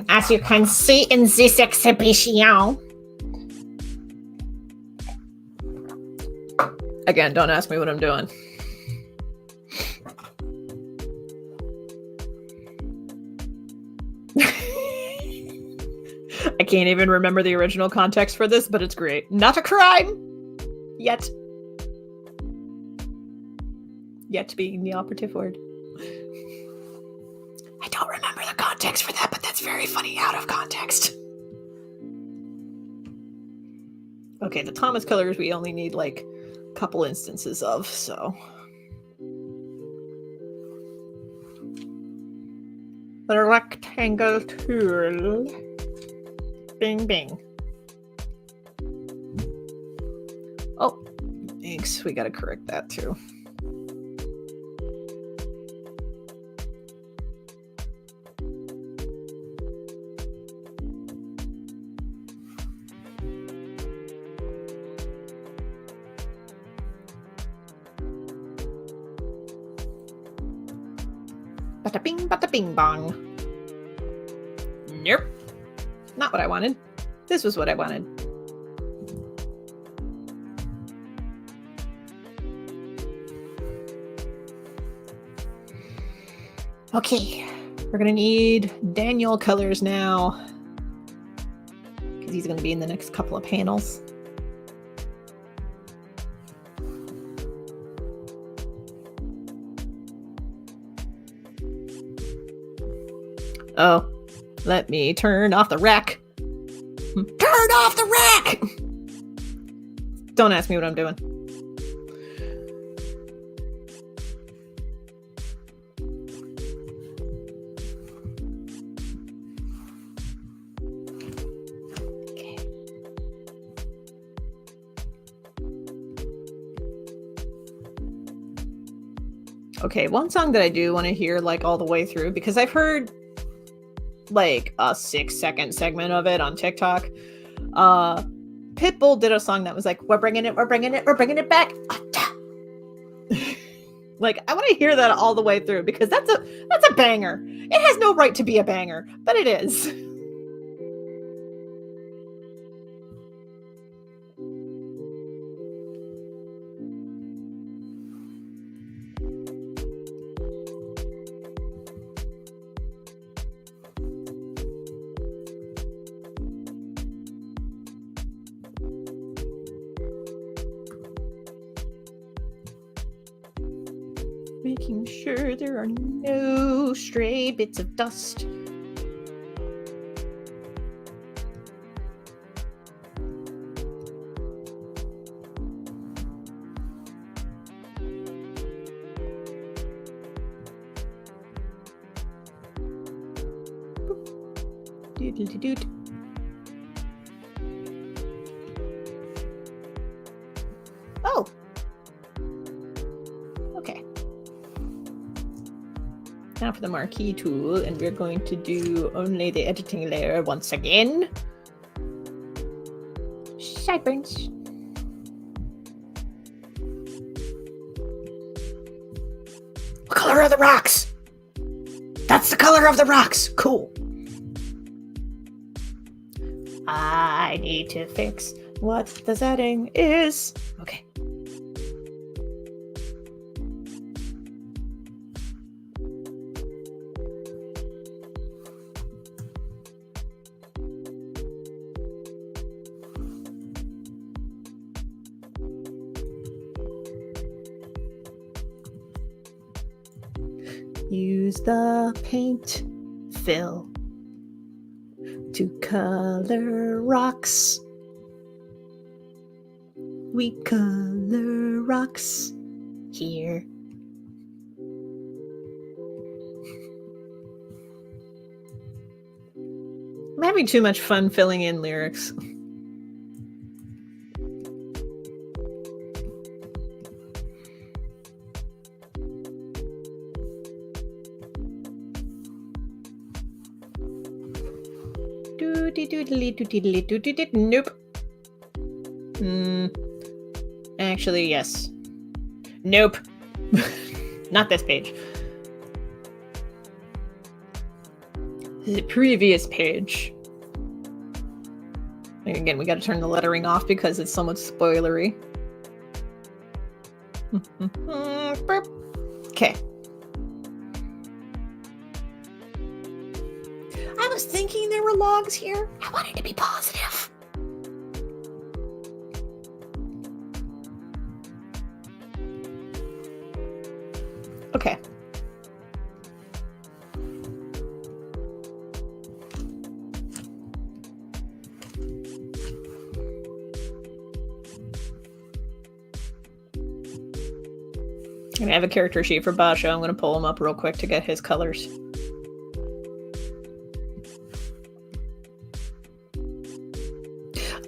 As you can see in this exhibition. Again, don't ask me what I'm doing. I can't even remember the original context for this, but it's great. Not a crime! Yet. Yet being the operative word. I don't remember the context for that, but that's very funny out of context. Okay, the Thomas colors we only need like a couple instances of, so. The rectangle tool. Bing, bing. Oh, thanks. We gotta correct that too. Bada bing bong. Nope. Not what I wanted. This was what I wanted. Okay. We're gonna need Daniel colors now. Because he's gonna be in the next couple of panels. Oh, let me turn off the rack. Turn off the rack! Don't ask me what I'm doing. Okay. Okay, one song that I do want to hear like all the way through, because I've heard like a 6-second segment of it on TikTok. Pitbull did a song that was like, we're bringing it back. Like, I want to hear that all the way through, because that's a banger. It has no right to be a banger, but it is. Making sure there are no stray bits of dust. Doot. Oh. Okay. Now for the marquee tool, and we're going to do only the editing layer once again. Sideburns. What color are the rocks? That's the color of the rocks. Cool. I need to fix what the setting is. Okay. Use the paint fill to color rocks. We color rocks here. I'm having too much fun filling in lyrics. Nope. Actually, yes. Nope. Not this page. The previous page. And again, we got to turn the lettering off because it's somewhat spoilery. Okay. I was thinking there were logs here. I wanted to be positive. Okay. I have a character sheet for Basho. I'm going to pull him up real quick to get his colors.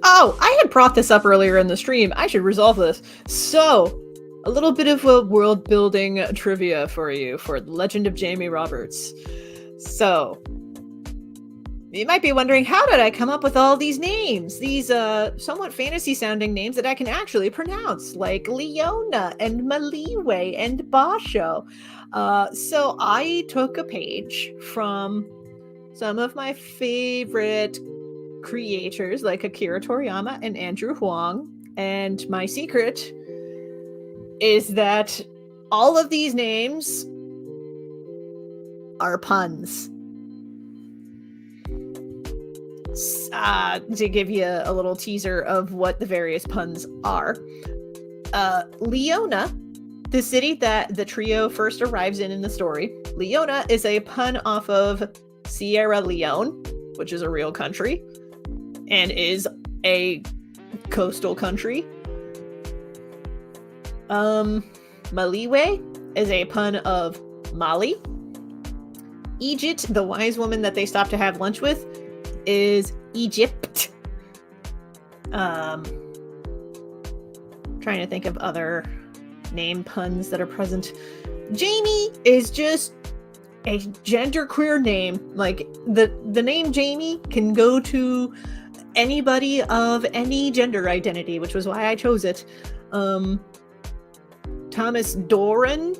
Oh, I had brought this up earlier in the stream. I should resolve this. So, a little bit of a world building trivia for you for The Legend of Jamie Roberts. So, you might be wondering, how did I come up with all these names? These somewhat fantasy sounding names that I can actually pronounce, like Leona and Maliwe and Basho. So I took a page from some of my favorite creators like Akira Toriyama and Andrew Huang. And my secret is that all of these names are puns. To give you a little teaser of what the various puns are. Leona, the city that the trio first arrives in the story. Leona is a pun off of Sierra Leone, which is a real country, and is a coastal country. Maliwe is a pun of Mali. Egypt, the wise woman that they stop to have lunch with, is Egypt. Trying to think of other name puns that are present. Jamie is just a genderqueer name. Like the name Jamie can go to anybody of any gender identity, which was why I chose it. Thomas Doran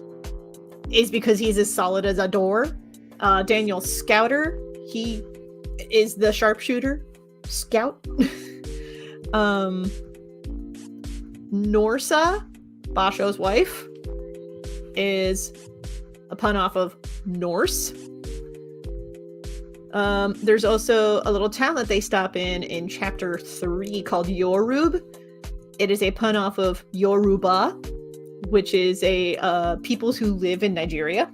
is because he's as solid as a door. Daniel Scouter, he is the sharpshooter scout. Norsa, Basho's wife, is a pun off of Norse. There's also a little town that they stop in chapter 3 called Yorub. It is a pun off of Yoruba, which is a peoples who live in Nigeria.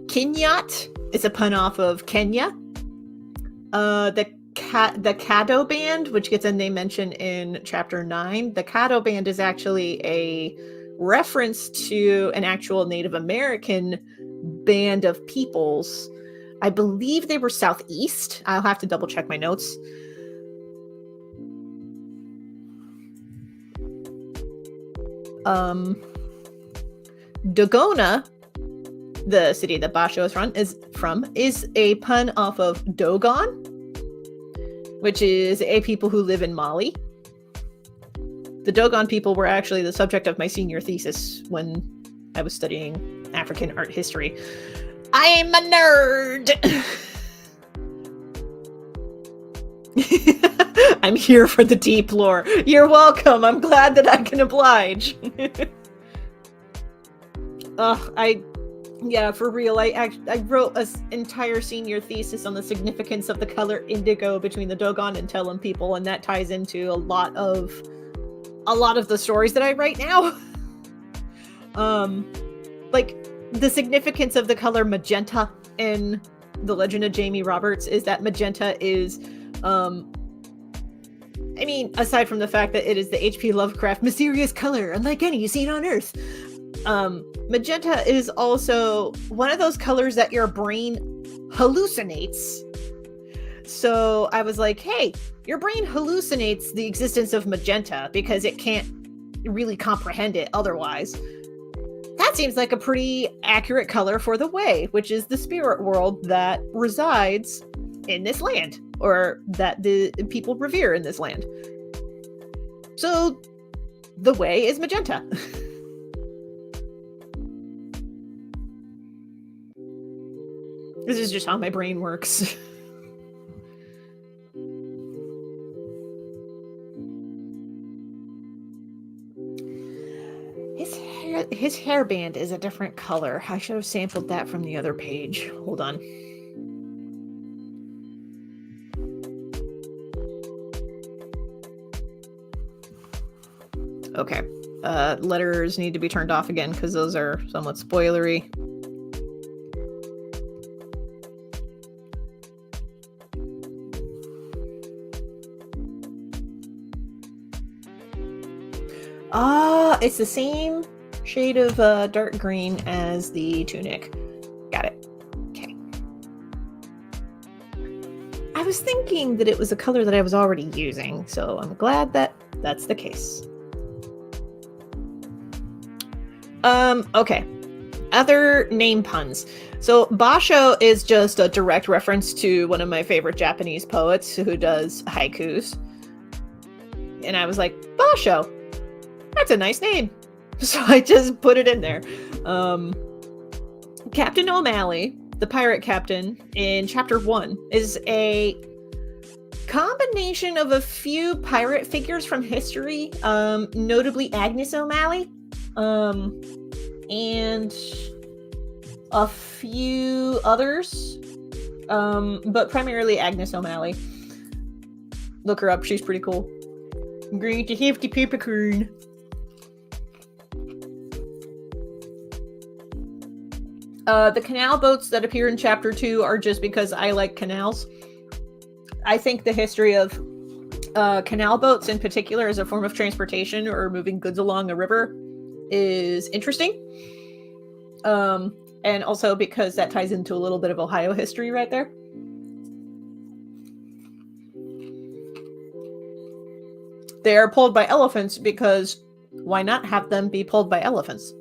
Kinyat is a pun off of Kenya. The Caddo Band, which gets a name mention in chapter 9. The Caddo Band is actually a reference to an actual Native American band of peoples. I believe they were Southeast. I'll have to double check my notes. Dogona, the city that Basho is a pun off of Dogon, which is a people who live in Mali. The Dogon people were actually the subject of my senior thesis when I was studying African art history. I'm a nerd! I'm here for the deep lore. You're welcome. I'm glad that I can oblige. Yeah, for real. I wrote an entire senior thesis on the significance of the color indigo between the Dogon and Telem people, and that ties into a lot of the stories that I write now. Like the significance of the color magenta in The Legend of Jamie Roberts is that magenta is, I mean, aside from the fact that it is the H.P. Lovecraft mysterious color, unlike any seen on Earth. Magenta is also one of those colors that your brain hallucinates. So I was like, hey, your brain hallucinates the existence of magenta because it can't really comprehend it otherwise. That seems like a pretty accurate color for the Way, which is the spirit world that resides in this land, or that the people revere in this land. So the Way is magenta. This is just how my brain works. his hairband is a different color. I should have sampled that from the other page. Hold on. Okay. Letters need to be turned off again because those are somewhat spoilery. It's the same shade of dark green as the tunic. Got it. Okay. I was thinking that it was a color that I was already using, so I'm glad that that's the case. Okay. Other name puns. So Basho is just a direct reference to one of my favorite Japanese poets who does haikus. And I was like, Basho, that's a nice name. So I just put it in there. Captain O'Malley, the pirate captain in chapter 1, is a combination of a few pirate figures from history, notably Agnes O'Malley, and a few others, but primarily Agnes O'Malley. Look her up, she's pretty cool. Great to have the peppercorn. The canal boats that appear in chapter 2 are just because I like canals. I think the history of canal boats in particular as a form of transportation or moving goods along a river is interesting. And also because that ties into a little bit of Ohio history right there. They are pulled by elephants because why not have them be pulled by elephants?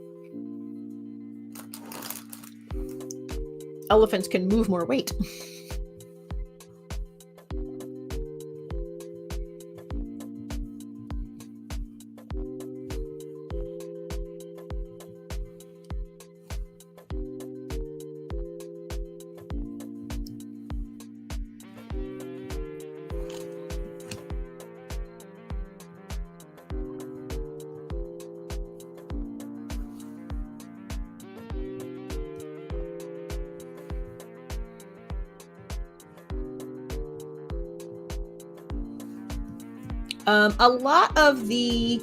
Elephants can move more weight. A lot of the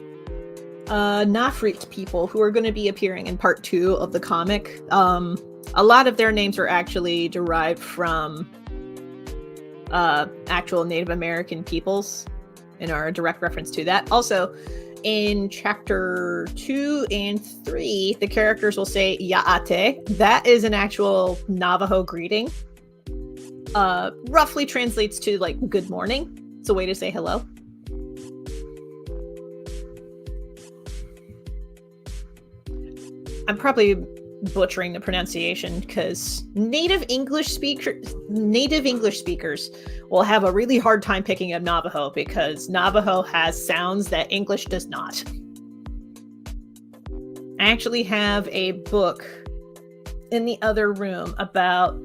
Nafrit people who are going to be appearing in part 2 of the comic, a lot of their names are actually derived from actual Native American peoples and are a direct reference to that. Also, in chapter 2 and 3, the characters will say Ya'ate. That is an actual Navajo greeting. Roughly translates to like good morning. It's a way to say hello. I'm probably butchering the pronunciation because native English speakers will have a really hard time picking up Navajo because Navajo has sounds that English does not. I actually have a book in the other room about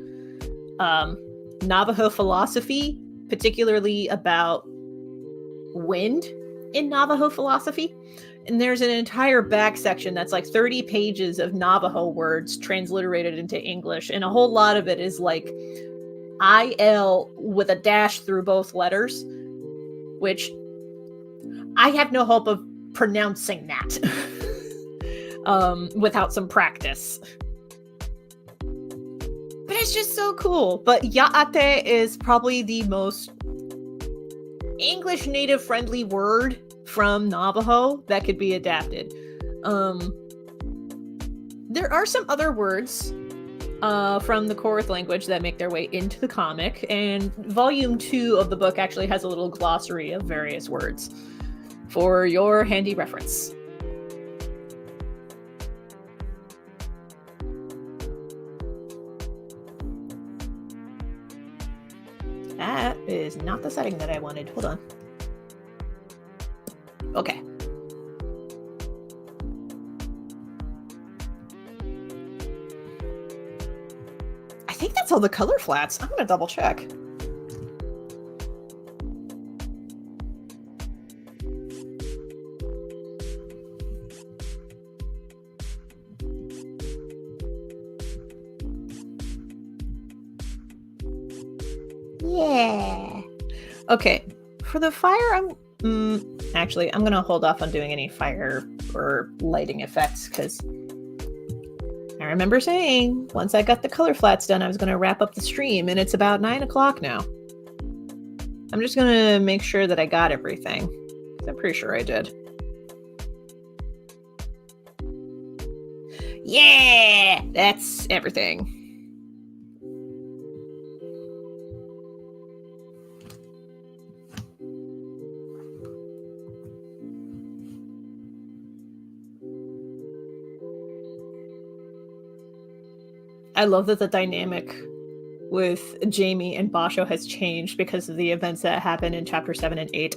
Navajo philosophy, particularly about wind in Navajo philosophy. And there's an entire back section that's like 30 pages of Navajo words transliterated into English. And a whole lot of it is like IL with a dash through both letters, which I have no hope of pronouncing that without some practice. But it's just so cool. But Ya'ate is probably the most English native friendly word from Navajo that could be adapted. There are some other words from the Korth language that make their way into the comic, and volume 2 of the book actually has a little glossary of various words for your handy reference. That is not the setting that I wanted. Hold on. Okay. I think that's all the color flats. I'm going to double check. Yeah. Okay. For the fire, actually, I'm going to hold off on doing any fire or lighting effects because I remember saying once I got the color flats done, I was going to wrap up the stream, and it's about 9 o'clock now. I'm just going to make sure that I got everything. I'm pretty sure I did. Yeah, that's everything. I love that the dynamic with Jamie and Basho has changed because of the events that happened in chapter 7 and 8.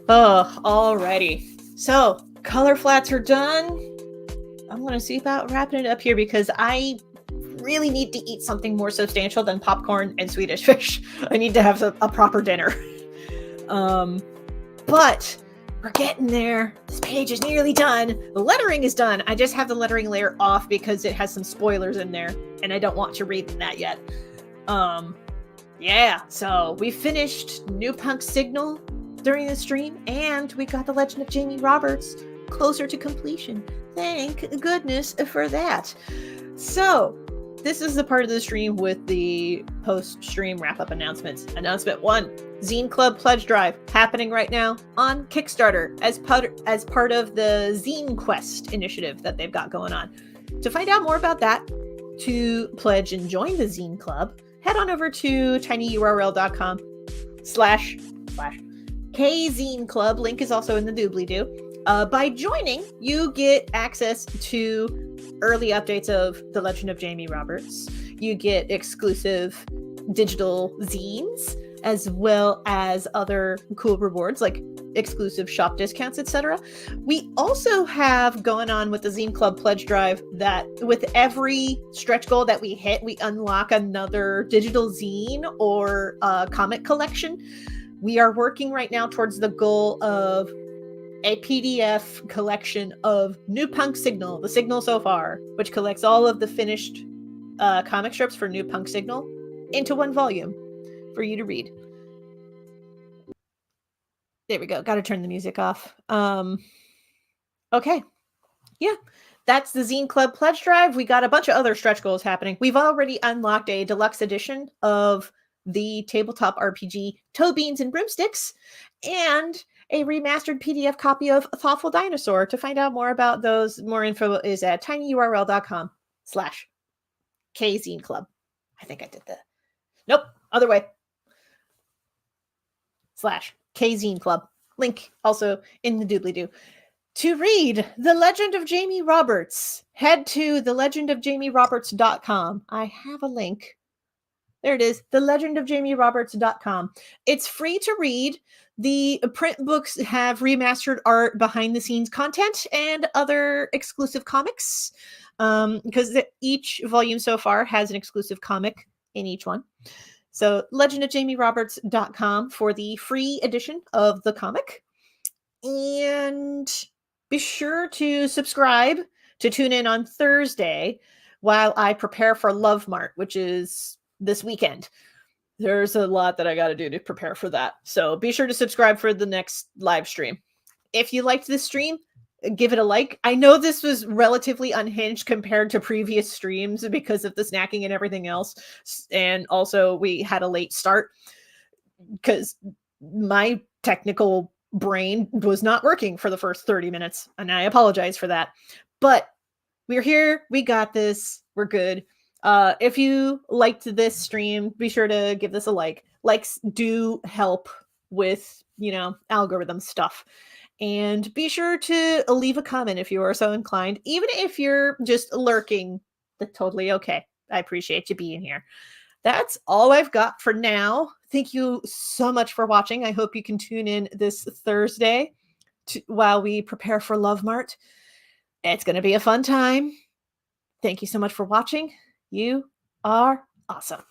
Oh, alrighty. So, color flats are done. I'm going to see about wrapping it up here because I really need to eat something more substantial than popcorn and Swedish fish. I need to have a proper dinner. But we're getting there. This page is nearly done. The lettering is done. I just have the lettering layer off because it has some spoilers in there, and I don't want to read that yet. Yeah, so we finished New Punk Signal during the stream, and we got The Legend of Jamie Roberts closer to completion. Thank goodness for that. So, this is the part of the stream with the post-stream wrap-up announcements. Announcement 1, Zine Club Pledge Drive happening right now on Kickstarter as part of the Zine Quest initiative that they've got going on. To find out more about that, to pledge and join the Zine Club, head on over to tinyurl.com/KZine Club. Link is also in the doobly-doo. By joining, you get access to early updates of The Legend of Jamie Roberts. You get exclusive digital zines, as well as other cool rewards like exclusive shop discounts, etc. We also have going on with the Zine Club Pledge Drive that with every stretch goal that we hit, we unlock another digital zine or comic collection. We are working right now towards the goal of a PDF collection of New Punk Signal, the Signal so far, which collects all of the finished comic strips for New Punk Signal into one volume for you to read. There we go. Got to turn the music off. Okay. Yeah. That's the Zine Club Pledge Drive. We got a bunch of other stretch goals happening. We've already unlocked a deluxe edition of the tabletop RPG Toe Beans and Broomsticks and a remastered PDF copy of Thoughtful Dinosaur. To find out more about those, more info is at tinyurl.com/KZine Club. I think I did that. Nope, other way. /KZine Club. Link also in the doobly-doo. To read The Legend of Jamie Roberts, head to thelegendofjamieroberts.com. I have a link. There it is, thelegendofjamieroberts.com. It's free to read. The print books have remastered art, behind-the-scenes content, and other exclusive comics, because each volume so far has an exclusive comic in each one. So legendofjamieroberts.com for the free edition of the comic. And be sure to subscribe to tune in on Thursday while I prepare for Love Mart, which is this weekend. There's a lot that I got to do to prepare for that. So be sure to subscribe for the next live stream. If you liked this stream, give it a like. I know this was relatively unhinged compared to previous streams because of the snacking and everything else. And also we had a late start because my technical brain was not working for the first 30 minutes. And I apologize for that. But we're here. We got this. We're good. If you liked this stream, be sure to give this a like. Likes do help with, algorithm stuff. And be sure to leave a comment if you are so inclined. Even if you're just lurking, that's totally okay. I appreciate you being here. That's all I've got for now. Thank you so much for watching. I hope you can tune in this Thursday while we prepare for Love Mart. It's going to be a fun time. Thank you so much for watching. You are awesome.